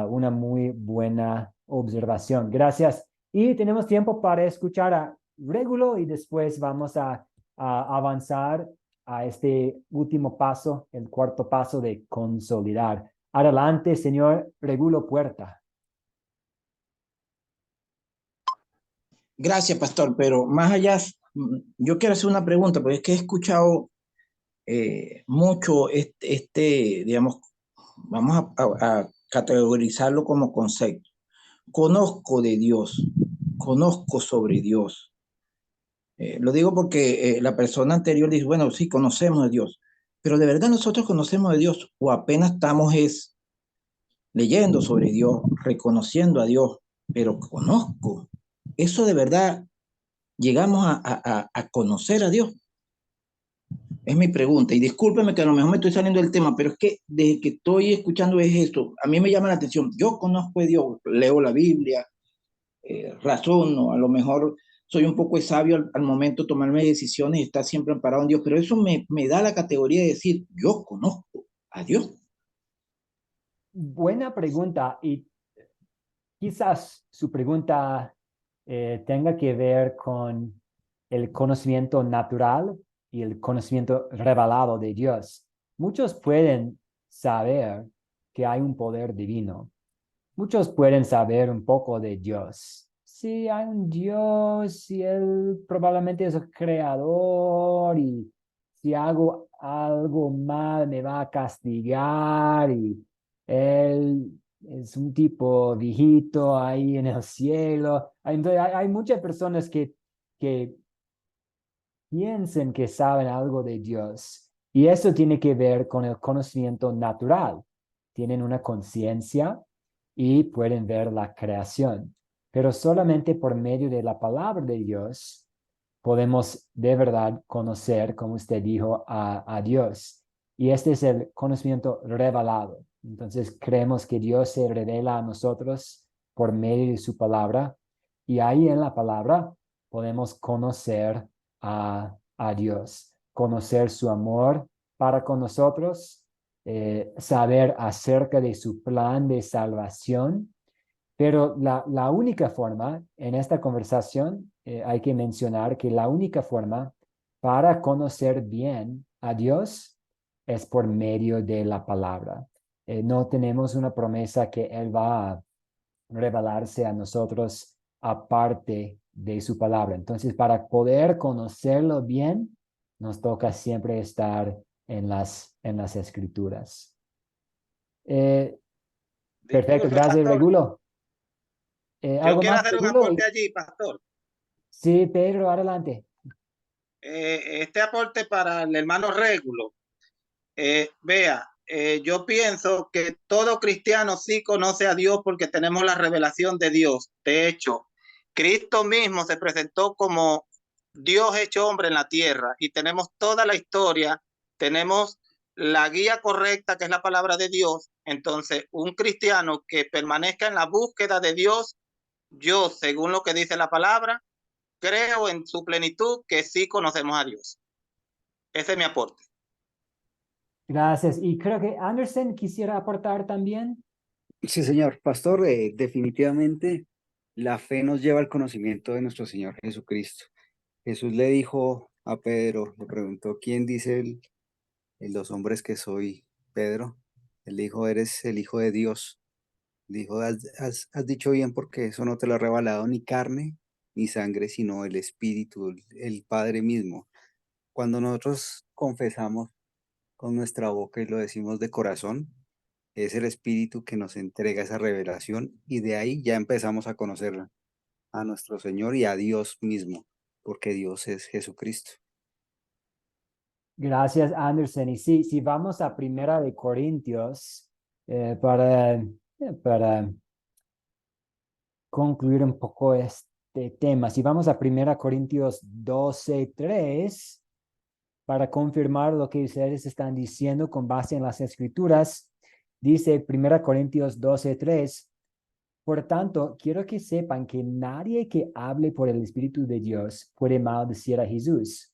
Una muy buena observación. Gracias. Y tenemos tiempo para escuchar a Régulo y después vamos a avanzar a este último paso, el cuarto paso de consolidar. Adelante, señor Régulo Puerta. Gracias, pastor, pero más allá, yo quiero hacer una pregunta, porque es que he escuchado mucho digamos, vamos a categorizarlo como concepto. Conozco de Dios, conozco sobre Dios. Lo digo porque la persona anterior dice, bueno, sí, conocemos de Dios, pero de verdad nosotros conocemos de Dios o apenas estamos leyendo sobre Dios, reconociendo a Dios, pero conozco. Eso de verdad llegamos a conocer a Dios. Es mi pregunta. Y discúlpeme que a lo mejor me estoy saliendo del tema, pero es que desde que estoy escuchando es esto. A mí me llama la atención. Yo conozco a Dios, leo la Biblia, razono, a lo mejor soy un poco sabio al momento de tomarme decisiones y estar siempre amparado en Dios, pero eso me da la categoría de decir, yo conozco a Dios. Buena pregunta, y quizás su pregunta tenga que ver con el conocimiento natural y el conocimiento revelado de Dios. Muchos pueden saber que hay un poder divino. Muchos pueden saber un poco de Dios. Sí, hay un Dios y Él probablemente es el creador y si hago algo mal me va a castigar y Él es un tipo viejito ahí en el cielo. Entonces, hay muchas personas que piensen que saben algo de Dios y eso tiene que ver con el conocimiento natural. Tienen una conciencia y pueden ver la creación, pero solamente por medio de la palabra de Dios podemos de verdad conocer, como usted dijo, a Dios. Y este es el conocimiento revelado. Entonces creemos que Dios se revela a nosotros por medio de su palabra, y ahí en la palabra podemos conocer a Dios, conocer su amor para con nosotros, saber acerca de su plan de salvación. Pero la única forma en esta conversación, hay que mencionar que la única forma para conocer bien a Dios es por medio de la palabra. No tenemos una promesa que Él va a revelarse a nosotros aparte de su palabra. Entonces, para poder conocerlo bien, nos toca siempre estar en las escrituras. Perfecto, Disculpe, gracias, pastor. Regulo. Yo ¿Algo quiero más, hacer un Regulo? aporte allí, pastor. Sí, Pedro, adelante. Este aporte para el hermano Régulo. Vea, yo pienso que todo cristiano sí conoce a Dios porque tenemos la revelación de Dios. De hecho, Cristo mismo se presentó como Dios hecho hombre en la tierra y tenemos toda la historia, tenemos la guía correcta que es la palabra de Dios. Entonces, un cristiano que permanezca en la búsqueda de Dios, yo, según lo que dice la palabra, creo en su plenitud que sí conocemos a Dios. Ese es mi aporte. Gracias. Y creo que Anderson quisiera aportar también. Sí, señor. Pastor, definitivamente la fe nos lleva al conocimiento de nuestro Señor Jesucristo. Jesús le dijo a Pedro, le preguntó, ¿quién dice los hombres que soy, Pedro? Él dijo, eres el Hijo de Dios. Dijo, has dicho bien porque eso no te lo ha revelado ni carne ni sangre, sino el Espíritu, el Padre mismo. Cuando nosotros confesamos con nuestra boca y lo decimos de corazón, es el Espíritu que nos entrega esa revelación y de ahí ya empezamos a conocer a nuestro Señor y a Dios mismo, porque Dios es Jesucristo. Gracias, Anderson. Y sí, si vamos a Primera de Corintios, para concluir un poco este tema, si vamos a Primera Corintios 12:3, para confirmar lo que ustedes están diciendo con base en las Escrituras, dice Primera Corintios 12:3, por tanto, quiero que sepan que nadie que hable por el Espíritu de Dios puede maldecir a Jesús,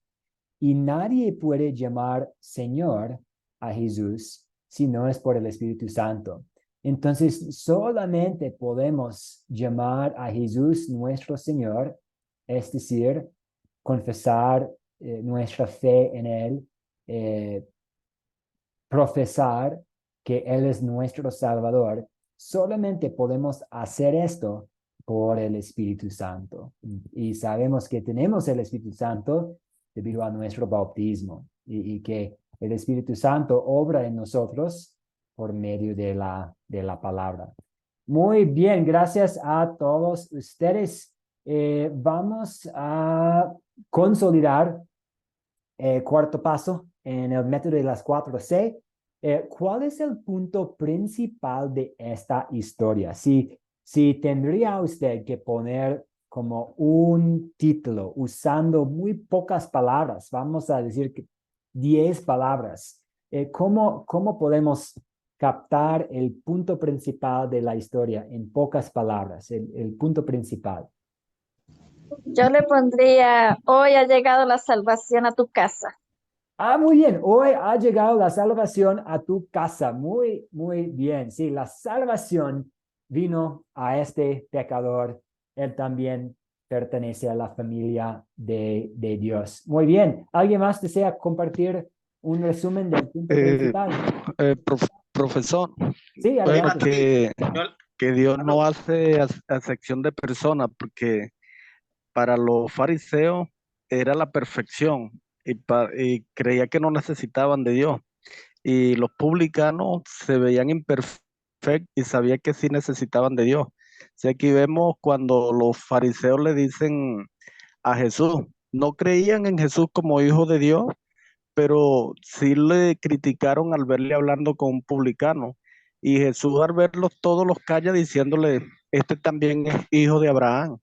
y nadie puede llamar Señor a Jesús si no es por el Espíritu Santo. Entonces, solamente podemos llamar a Jesús nuestro Señor, es decir, confesar nuestra fe en Él, profesar que Él es nuestro Salvador. Solamente podemos hacer esto por el Espíritu Santo. Y sabemos que tenemos el Espíritu Santo debido a nuestro bautismo, y que el Espíritu Santo obra en nosotros por medio de la palabra. Muy bien, gracias a todos ustedes. Vamos a consolidar cuarto paso en el método de las 4C. ¿Cuál es el punto principal de esta historia? Si tendría usted que poner como un título usando muy pocas palabras, vamos a decir que 10 palabras, ¿cómo podemos captar el punto principal de la historia en pocas palabras, el punto principal? Yo le pondría, hoy ha llegado la salvación a tu casa. Muy bien. Hoy ha llegado la salvación a tu casa. Muy, muy bien. Sí, la salvación vino a este pecador. Él también pertenece a la familia de Dios. Muy bien. ¿Alguien más desea compartir un resumen del punto principal? Profesor, Sí, bueno, adelante. que Dios no hace acepción de personas, porque para los fariseos era la perfección y creía que no necesitaban de Dios. Y los publicanos se veían imperfectos y sabían que sí necesitaban de Dios. Si aquí vemos cuando los fariseos le dicen a Jesús, no creían en Jesús como hijo de Dios, pero sí le criticaron al verle hablando con un publicano. Y Jesús al verlos todos los calla diciéndole, este también es hijo de Abraham.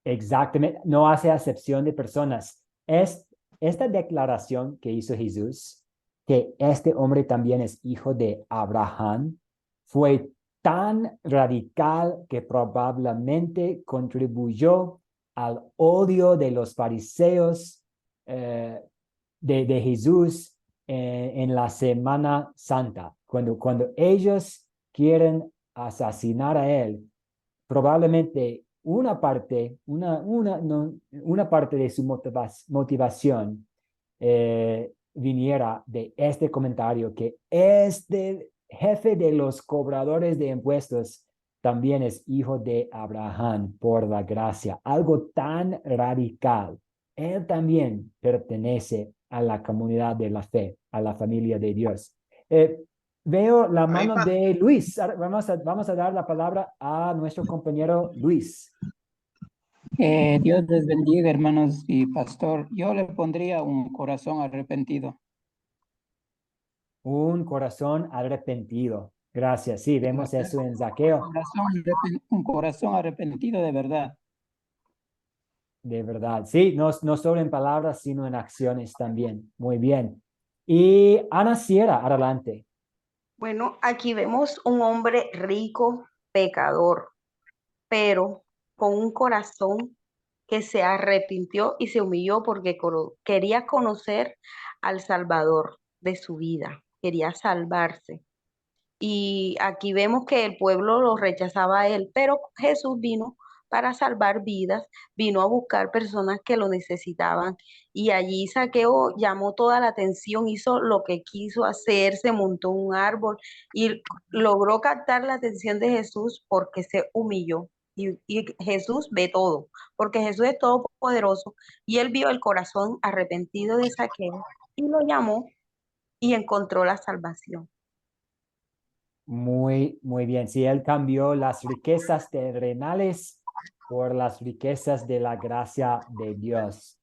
Exactamente, no hace acepción de personas. Esta declaración que hizo Jesús, que este hombre también es hijo de Abraham, fue tan radical que probablemente contribuyó al odio de los fariseos de Jesús en la Semana Santa. Cuando ellos quieren asesinar a él, probablemente una parte de su motivación viniera de este comentario que este jefe de los cobradores de impuestos también es hijo de Abraham por la gracia. Algo tan radical. Él también pertenece a la comunidad de la fe, a la familia de Dios. Veo la mano de Luis. Vamos a dar la palabra a nuestro compañero Luis. Dios les bendiga, hermanos y pastor. Yo le pondría un corazón arrepentido. Un corazón arrepentido. Gracias. Sí, vemos eso en Zaqueo. Un corazón arrepentido de verdad. De verdad. Sí, no solo en palabras, sino en acciones también. Muy bien. Y Ana Sierra, adelante. Bueno, aquí vemos un hombre rico, pecador, pero con un corazón que se arrepintió y se humilló porque quería conocer al Salvador de su vida, quería salvarse. Y aquí vemos que el pueblo lo rechazaba a él, pero Jesús vino para salvar vidas, vino a buscar personas que lo necesitaban. Y allí Zaqueo llamó toda la atención, hizo lo que quiso hacer, se montó un árbol y logró captar la atención de Jesús porque se humilló. Y Jesús ve todo, porque Jesús es todopoderoso y él vio el corazón arrepentido de Zaqueo y lo llamó y encontró la salvación. Muy bien. Sí, él cambió las riquezas terrenales por las riquezas de la gracia de Dios.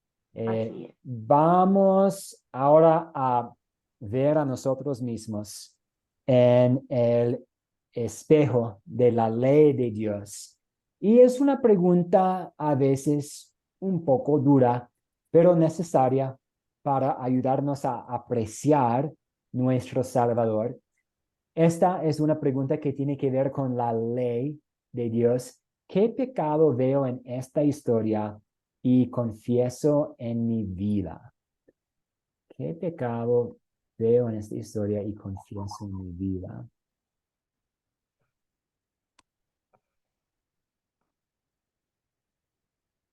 Vamos ahora a ver a nosotros mismos en el espejo de la ley de Dios. Y es una pregunta a veces un poco dura, pero necesaria para ayudarnos a apreciar nuestro Salvador. Esta es una pregunta que tiene que ver con la ley de Dios. ¿Qué pecado veo en esta historia y confieso en mi vida? ¿Qué pecado veo en esta historia y confieso en mi vida?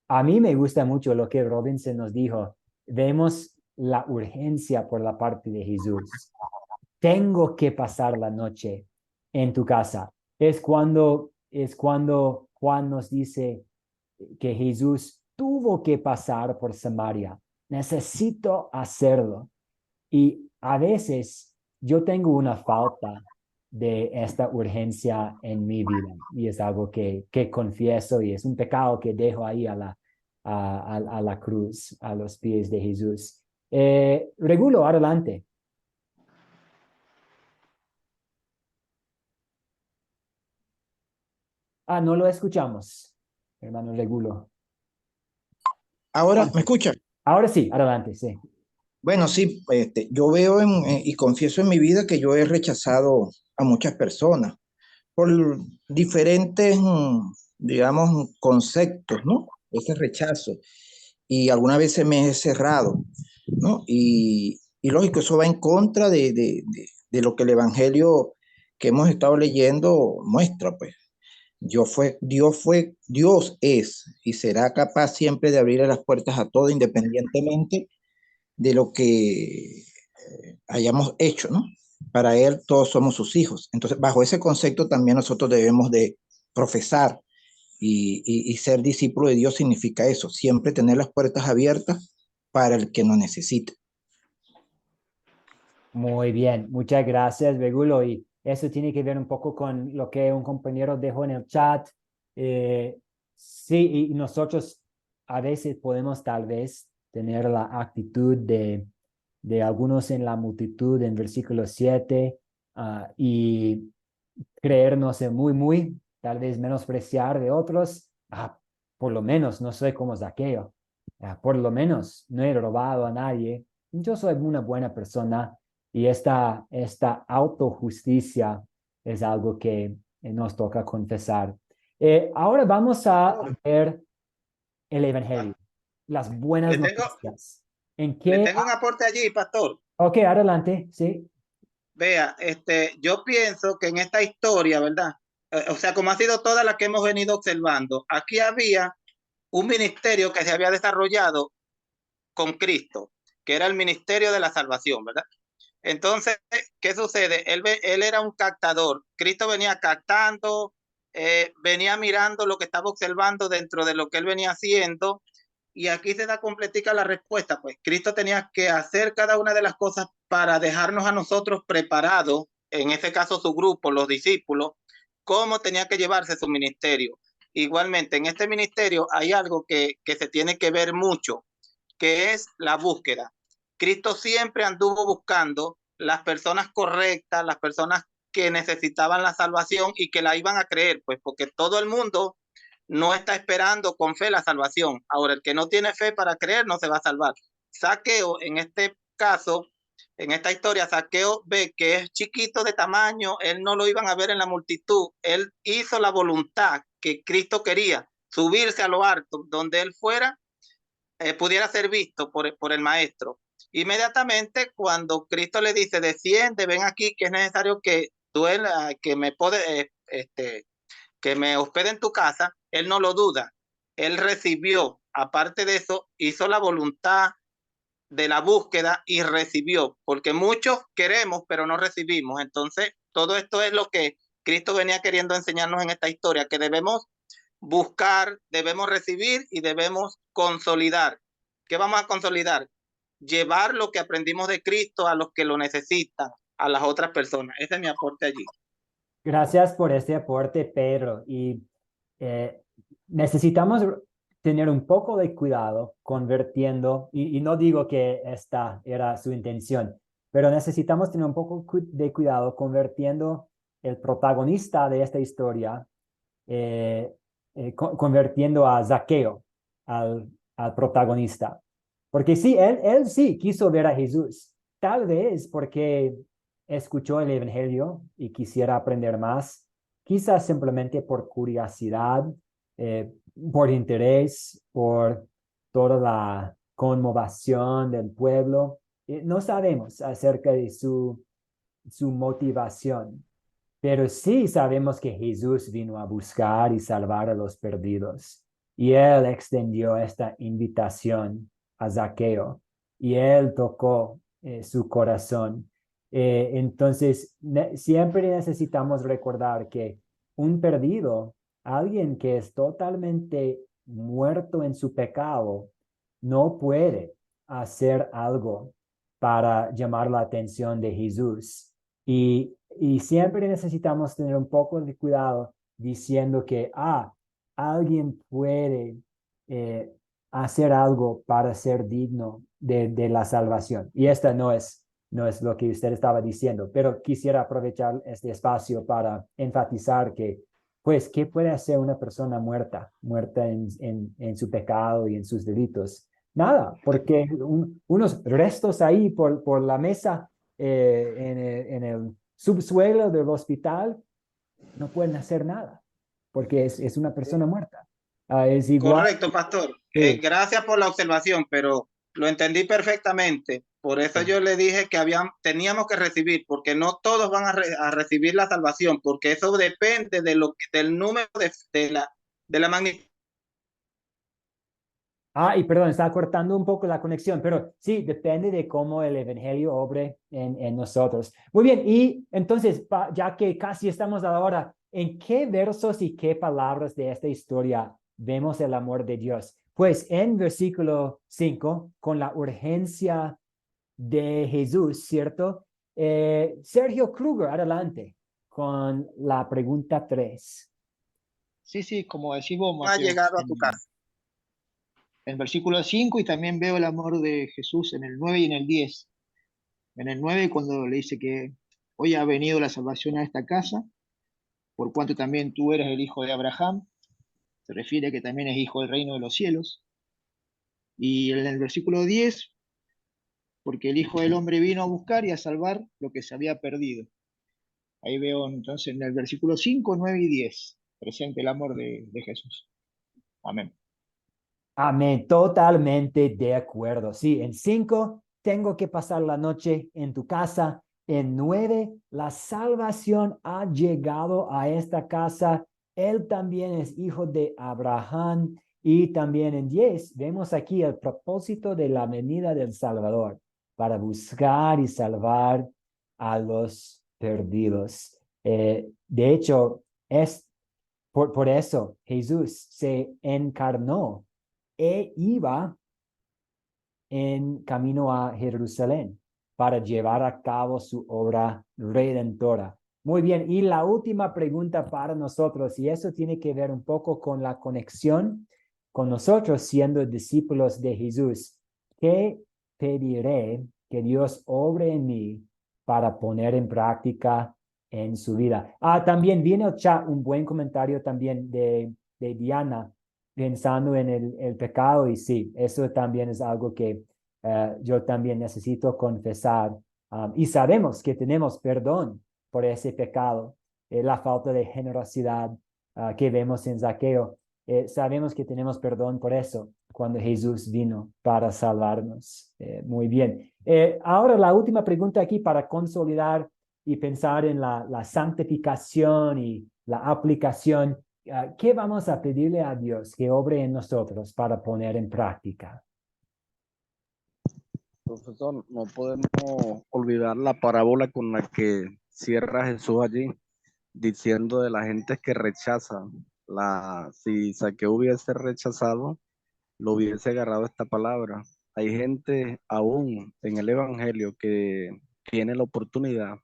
A mí me gusta mucho lo que Robinson nos dijo. Vemos la urgencia por la parte de Jesús. Tengo que pasar la noche en tu casa. Es cuando Juan nos dice que Jesús tuvo que pasar por Samaria. Necesito hacerlo. Y a veces yo tengo una falta de esta urgencia en mi vida y es algo que confieso y es un pecado que dejo ahí a la cruz, a los pies de Jesús. Regulo, adelante. No lo escuchamos, hermano Regulo. Ahora, ¿me escuchan? Ahora sí, adelante, sí. Bueno, sí, yo veo y confieso en mi vida que yo he rechazado a muchas personas por diferentes, digamos, conceptos, ¿no? Ese rechazo. Y algunas veces me he cerrado, ¿no? Y lógico, eso va en contra de lo que el Evangelio que hemos estado leyendo muestra, pues. Dios es y será capaz siempre de abrir las puertas a todo, independientemente de lo que hayamos hecho, ¿no? Para Él todos somos sus hijos. Entonces, bajo ese concepto también nosotros debemos de profesar y ser discípulo de Dios significa eso, siempre tener las puertas abiertas para el que nos necesite. Muy bien, muchas gracias, Regulo. Y eso tiene que ver un poco con lo que un compañero dejó en el chat. Sí, y nosotros a veces podemos tal vez tener la actitud de algunos en la multitud en versículo 7 y creernos muy, tal vez menospreciar de otros. por lo menos no soy como Zaqueo, por lo menos no he robado a nadie, yo soy una buena persona y esta autojusticia es algo que nos toca confesar. Ahora vamos a ver el Evangelio, las buenas Le tengo, noticias. ¿En le qué? tengo un aporte allí, pastor. Ok, adelante, sí. Vea, yo pienso que en esta historia, ¿verdad? O sea, como ha sido toda la que hemos venido observando, aquí había un ministerio que se había desarrollado con Cristo, que era el ministerio de la salvación, ¿verdad? Entonces, ¿qué sucede? Él era un captador. Cristo venía captando, venía mirando lo que estaba observando dentro de lo que él venía haciendo. Y aquí se da completica la respuesta, pues Cristo tenía que hacer cada una de las cosas para dejarnos a nosotros preparados, en este caso su grupo, los discípulos, cómo tenía que llevarse su ministerio. Igualmente, en este ministerio hay algo que se tiene que ver mucho, que es la búsqueda. Cristo siempre anduvo buscando las personas correctas, las personas que necesitaban la salvación y que la iban a creer, pues porque todo el mundo no está esperando con fe la salvación. Ahora, el que no tiene fe para creer no se va a salvar. Zaqueo, en este caso, en esta historia, Zaqueo ve que es chiquito de tamaño, él no lo iban a ver en la multitud, él hizo la voluntad que Cristo quería, subirse a lo alto, donde él fuera, pudiera ser visto por el maestro. Inmediatamente, cuando Cristo le dice, desciende, ven aquí, que es necesario que que me que me hospede en tu casa, él no lo duda. Él recibió, aparte de eso, hizo la voluntad de la búsqueda y recibió, porque muchos queremos, pero no recibimos. Entonces, todo esto es lo que Cristo venía queriendo enseñarnos en esta historia, que debemos buscar, debemos recibir y debemos consolidar. ¿Qué vamos a consolidar? Llevar lo que aprendimos de Cristo a los que lo necesitan, a las otras personas. Ese es mi aporte allí. Gracias por este aporte, Pedro. Y eh, necesitamos tener un poco de cuidado convirtiendo, y no digo que esta era su intención, pero necesitamos tener un poco de cuidado convirtiendo el protagonista de esta historia, convirtiendo a Zaqueo al protagonista. Porque sí, él sí quiso ver a Jesús, tal vez porque escuchó el Evangelio y quisiera aprender más, quizás simplemente por curiosidad, por interés, por toda la conmovación del pueblo. No sabemos acerca de su motivación, pero sí sabemos que Jesús vino a buscar y salvar a los perdidos. Y él extendió esta invitación a Zaqueo y él tocó su corazón. Entonces, siempre necesitamos recordar que un perdido, alguien que es totalmente muerto en su pecado, no puede hacer algo para llamar la atención de Jesús. Y siempre necesitamos tener un poco de cuidado diciendo que, alguien puede hacer algo para ser digno de la salvación. Y esta no es lo que usted estaba diciendo, pero quisiera aprovechar este espacio para enfatizar que, pues, ¿qué puede hacer una persona muerta en su pecado y en sus delitos? Nada, porque unos restos ahí por la mesa en el subsuelo del hospital no pueden hacer nada, porque es una persona muerta. Es igual. Correcto, pastor. Sí. Gracias por la observación, pero lo entendí perfectamente. Por eso yo le dije que teníamos que recibir, porque no todos van a recibir la salvación, porque eso depende del número de la magnitud. Y perdón, estaba cortando un poco la conexión, pero sí, depende de cómo el evangelio obre en nosotros. Muy bien, y entonces, ya que casi estamos a la hora, ¿en qué versos y qué palabras de esta historia vemos el amor de Dios? Pues en versículo 5, con la urgencia de Jesús, ¿cierto? Sergio Kruger, adelante, con la pregunta 3. Sí, como decimos, Ha Mateo, llegado a tu casa. en el versículo 5, y también veo el amor de Jesús en el 9 y en el 10. En el 9, cuando le dice que hoy ha venido la salvación a esta casa, por cuanto también tú eres el hijo de Abraham. se refiere a que también es hijo del reino de los cielos. Y en el versículo 10, porque el Hijo del Hombre vino a buscar y a salvar lo que se había perdido. Ahí veo entonces en el versículo 5, 9 y 10, presente el amor de Jesús. Amén. Amén, totalmente de acuerdo. Sí, en 5, tengo que pasar la noche en tu casa. En 9, la salvación ha llegado a esta casa. Él también es hijo de Abraham. Y también en 10, vemos aquí el propósito de la venida del Salvador para buscar y salvar a los perdidos. De hecho, es por eso Jesús se encarnó e iba en camino a Jerusalén para llevar a cabo su obra redentora. Muy bien, y la última pregunta para nosotros, y eso tiene que ver un poco con la conexión con nosotros siendo discípulos de Jesús. ¿Qué pediré que Dios obre en mí para poner en práctica en su vida? También viene al chat un buen comentario también de Diana, pensando en el pecado, y sí, eso también es algo que yo también necesito confesar. Y sabemos que tenemos perdón por ese pecado, la falta de generosidad que vemos en Zaqueo. Sabemos que tenemos perdón por eso cuando Jesús vino para salvarnos. Muy bien. Ahora la última pregunta aquí para consolidar y pensar en la santificación y la aplicación. ¿Qué vamos a pedirle a Dios que obre en nosotros para poner en práctica? Profesor, no podemos olvidar la parábola con la que cierra Jesús allí, diciendo de la gente que rechaza. Si Zaqueo hubiese rechazado, lo hubiese agarrado esta palabra. Hay gente aún en el Evangelio que tiene la oportunidad,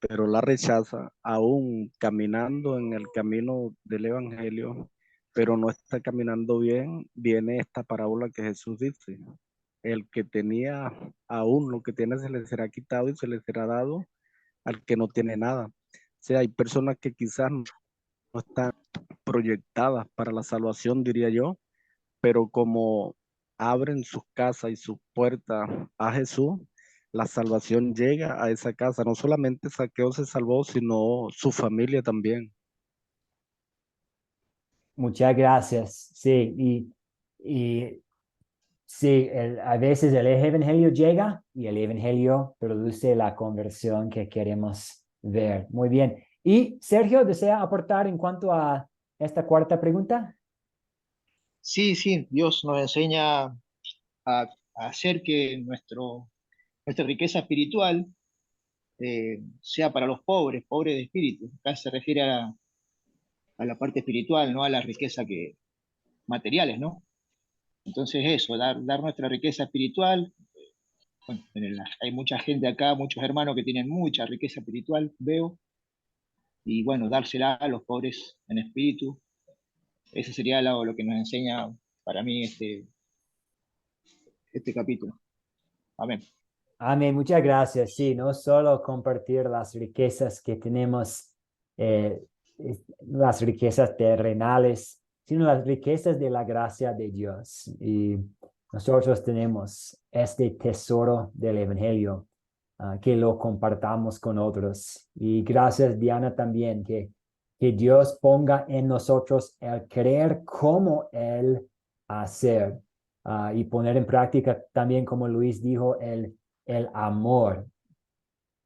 pero la rechaza, aún caminando en el camino del Evangelio, pero no está caminando bien. Viene esta parábola que Jesús dice: el que tenía aún lo que tiene se le será quitado y se le será dado al que no tiene nada. O sea, hay personas que quizás no están proyectadas para la salvación, diría yo, pero como abren sus casas y sus puertas a Jesús, la salvación llega a esa casa. No solamente Zaqueo se salvó, sino su familia también. Muchas gracias. Sí, y sí, a veces el evangelio llega y el evangelio produce la conversión que queremos ver. Muy bien. Y Sergio, ¿desea aportar en cuanto a esta cuarta pregunta? Sí, Dios nos enseña a hacer que nuestra riqueza espiritual sea para los pobres, pobres de espíritu. Acá se refiere a la parte espiritual, no a la riqueza materiales, ¿no? Entonces eso, dar nuestra riqueza espiritual. Bueno, hay mucha gente acá, muchos hermanos que tienen mucha riqueza espiritual, veo, y bueno, dársela a los pobres en espíritu. Eso sería lo que nos enseña para mí este capítulo. Amén. Amén, muchas gracias. Sí, no solo compartir las riquezas que tenemos, las riquezas terrenales, sino las riquezas de la gracia de Dios. Y nosotros tenemos este tesoro del Evangelio, que lo compartamos con otros. Y gracias, Diana, también, que Dios ponga en nosotros el creer como Él hacer, y poner en práctica también, como Luis dijo, el amor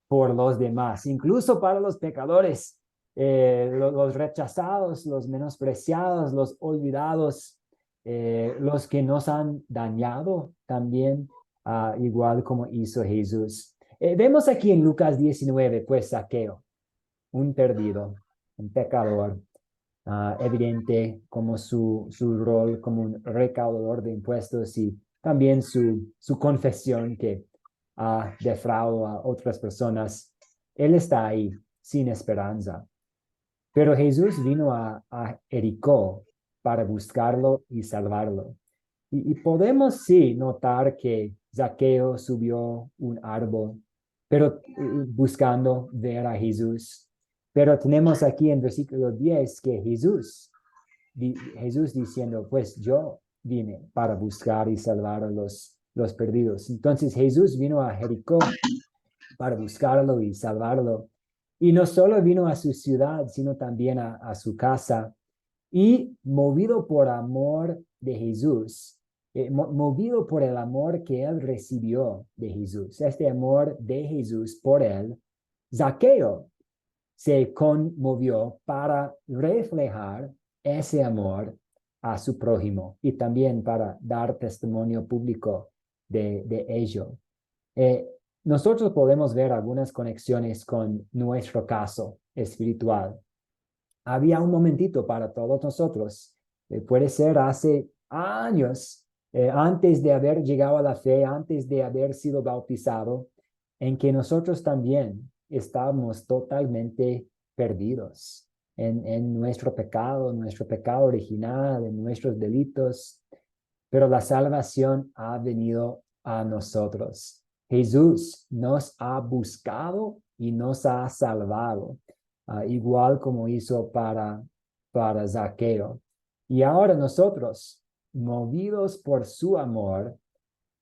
por los demás, incluso para los pecadores, los rechazados, los menospreciados, los olvidados, los que nos han dañado también, igual como hizo Jesús. Vemos aquí en Lucas 19, pues Zaqueo, un perdido, un pecador, evidente como su rol como un recaudador de impuestos, y también su confesión que defraudado a otras personas. Él está ahí sin esperanza. Pero Jesús vino a Jericó para buscarlo y salvarlo. Y podemos sí notar que Zaqueo subió un árbol, pero buscando ver a Jesús. Pero tenemos aquí en versículo 10 que Jesús Jesús diciendo, pues yo vine para buscar y salvar a los perdidos. Entonces Jesús vino a Jericó para buscarlo y salvarlo. Y no solo vino a su ciudad, sino también a su casa. Y movido por amor de Jesús, movido por el amor que él recibió de Jesús, este amor de Jesús por él, Zaqueo se conmovió para reflejar ese amor a su prójimo y también para dar testimonio público de ello. Nosotros podemos ver algunas conexiones con nuestro caso espiritual. Había un momentito para todos nosotros, puede ser hace años, antes de haber llegado a la fe, antes de haber sido bautizado, en que nosotros también estábamos totalmente perdidos en nuestro pecado original, en nuestros delitos, pero la salvación ha venido a nosotros. Jesús nos ha buscado y nos ha salvado, igual como hizo para Zaqueo. Y ahora nosotros, movidos por su amor,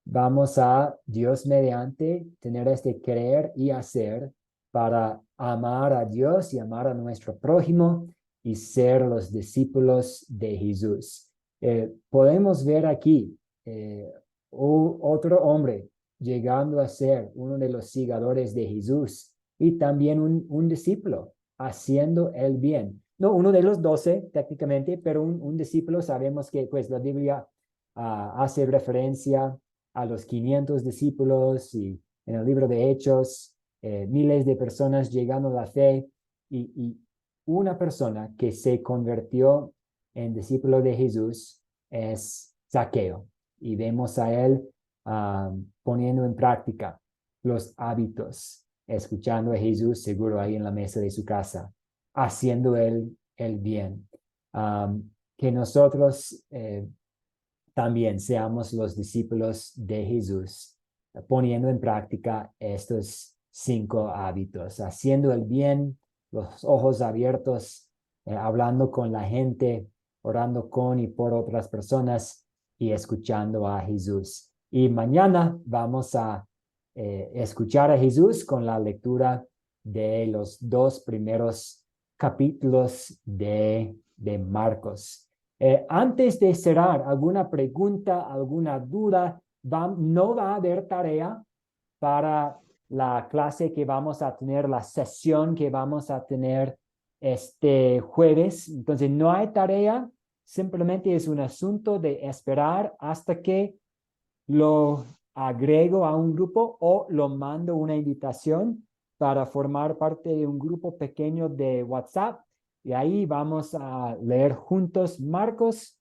vamos a, Dios mediante, tener este creer y hacer para amar a Dios y amar a nuestro prójimo y ser los discípulos de Jesús. Podemos ver aquí otro hombre llegando a ser uno de los seguidores de Jesús y también un discípulo haciendo el bien. No uno de los 12 técnicamente, pero un discípulo. Sabemos que pues la Biblia hace referencia a los 500 discípulos y en el libro de Hechos, miles de personas llegando a la fe y una persona que se convirtió en discípulo de Jesús es Zaqueo. Y vemos a él poniendo en práctica los hábitos, escuchando a Jesús seguro ahí en la mesa de su casa, haciendo el bien. Que nosotros también seamos los discípulos de Jesús, poniendo en práctica estos 5 hábitos, haciendo el bien, los ojos abiertos, hablando con la gente, orando con y por otras personas y escuchando a Jesús. Y mañana vamos a escuchar a Jesús con la lectura de los 2 primeros capítulos de Marcos. Antes de cerrar, ¿alguna pregunta, alguna duda? No va a haber tarea para la clase que vamos a tener, la sesión que vamos a tener este jueves. Entonces, no hay tarea, simplemente es un asunto de esperar hasta que lo agrego a un grupo o lo mando una invitación para formar parte de un grupo pequeño de WhatsApp. Y ahí vamos a leer juntos Marcos,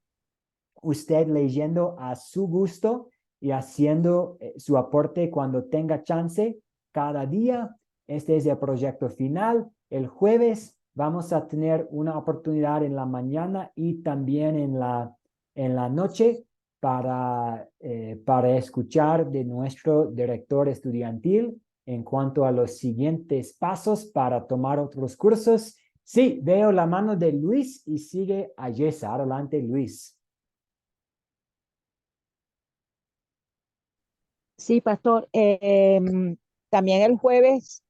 usted leyendo a su gusto y haciendo su aporte cuando tenga chance cada día. Este es el proyecto final. El jueves vamos a tener una oportunidad en la mañana y también en la noche para escuchar de nuestro director estudiantil en cuanto a los siguientes pasos para tomar otros cursos. Sí, veo la mano de Luis y sigue a Yesa. Adelante, Luis. Sí, pastor. También el jueves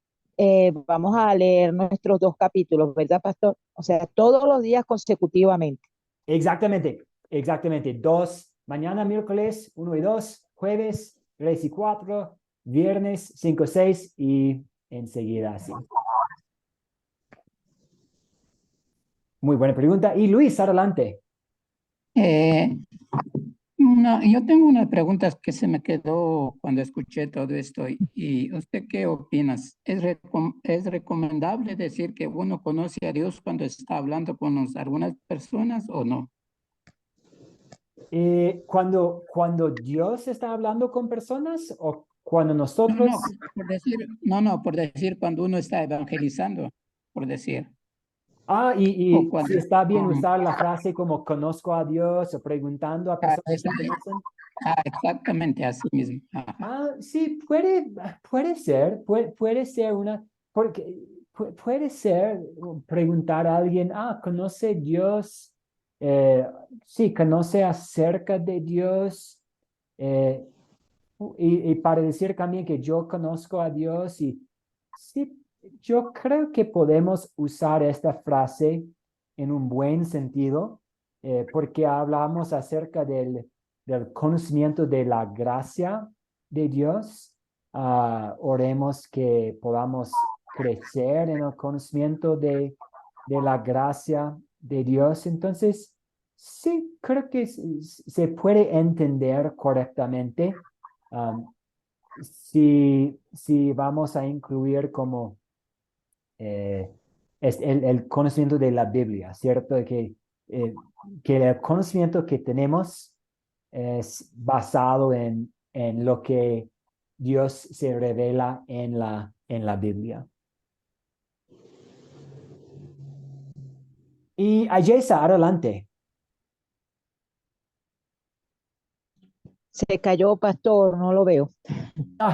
vamos a leer nuestros 2 capítulos, ¿verdad, pastor? O sea, todos los días consecutivamente. Exactamente. 2, mañana miércoles 1 y 2, jueves 3 y 4, viernes 5, 6 y enseguida así. Muy buena pregunta. Y Luis, adelante. Yo tengo unas preguntas que se me quedó cuando escuché todo esto. ¿Y usted qué opinas? ¿Es recomendable decir que uno conoce a Dios cuando está hablando con algunas personas o no? Cuando Dios está hablando con personas o cuando nosotros... Por decir cuando uno está evangelizando, por decir. Y si está bien usar la frase como conozco a Dios o preguntando a personas que conocen. Exactamente, así mismo. Sí, puede ser una, porque puede ser preguntar a alguien, ¿conoce Dios sí, conoce acerca de Dios. Y para decir también que yo conozco a Dios y sí, yo creo que podemos usar esta frase en un buen sentido, porque hablamos acerca del conocimiento de la gracia de Dios. Oremos que podamos crecer en el conocimiento de la gracia de Dios. Entonces, sí, creo que se puede entender correctamente. Si vamos a incluir como es el conocimiento de la Biblia, ¿cierto? Que el conocimiento que tenemos es basado en lo que Dios se revela en la Biblia. Y Ayesa, adelante. Se cayó, pastor, no lo veo.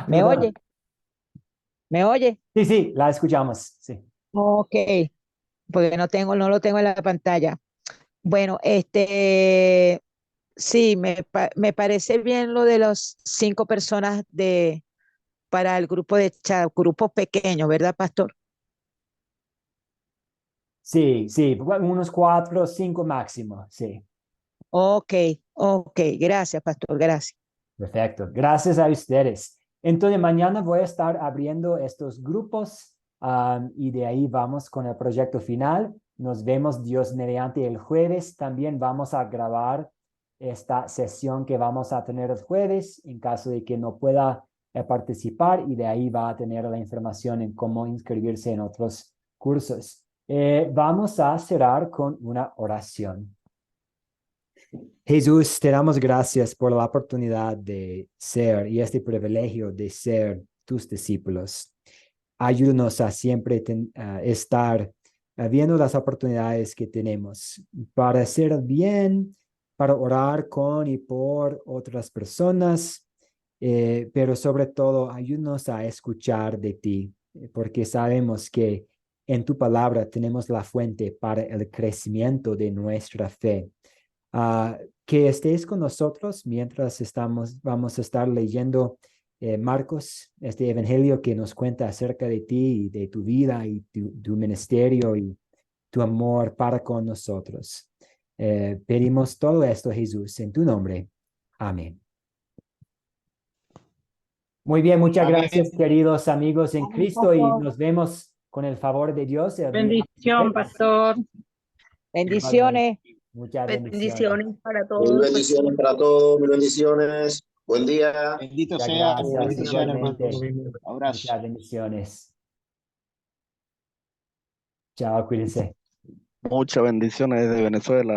¿Me perdón. oye? ¿Me oye? Sí, sí, la escuchamos, sí. Ok, porque no lo tengo en la pantalla. Bueno, sí, me parece bien lo de los 5 personas para el grupo de chat, grupos pequeños, ¿verdad, pastor? Sí, sí, unos 4 o 5 máximo, sí. Ok, gracias, pastor, gracias. Perfecto, gracias a ustedes. Entonces, mañana voy a estar abriendo estos grupos y de ahí vamos con el proyecto final. Nos vemos Dios mediante el jueves. También vamos a grabar esta sesión que vamos a tener el jueves en caso de que no pueda participar y de ahí va a tener la información en cómo inscribirse en otros cursos. Vamos a cerrar con una oración. Jesús, te damos gracias por la oportunidad de ser y este privilegio de ser tus discípulos. Ayúdanos a siempre estar viendo las oportunidades que tenemos para hacer el bien, para orar con y por otras personas, pero sobre todo ayúdanos a escuchar de ti, porque sabemos que en tu palabra tenemos la fuente para el crecimiento de nuestra fe. Que estés con nosotros mientras vamos a estar leyendo Marcos, este evangelio que nos cuenta acerca de ti y de tu vida y tu ministerio y tu amor para con nosotros. Pedimos todo esto, Jesús, en tu nombre. Amén. Muy bien, muchas gracias, queridos amigos en Cristo, y nos vemos con el favor de Dios. Bendición, pastor. Bendiciones. Muchas Bendiciones para Mil todos. bendiciones para todos, mil bendiciones. Buen día. Bendito Muchas sea. gracias, Bendiciones, igualmente. abrazo. Muchas bendiciones. Chao, cuídense. Muchas bendiciones desde Venezuela.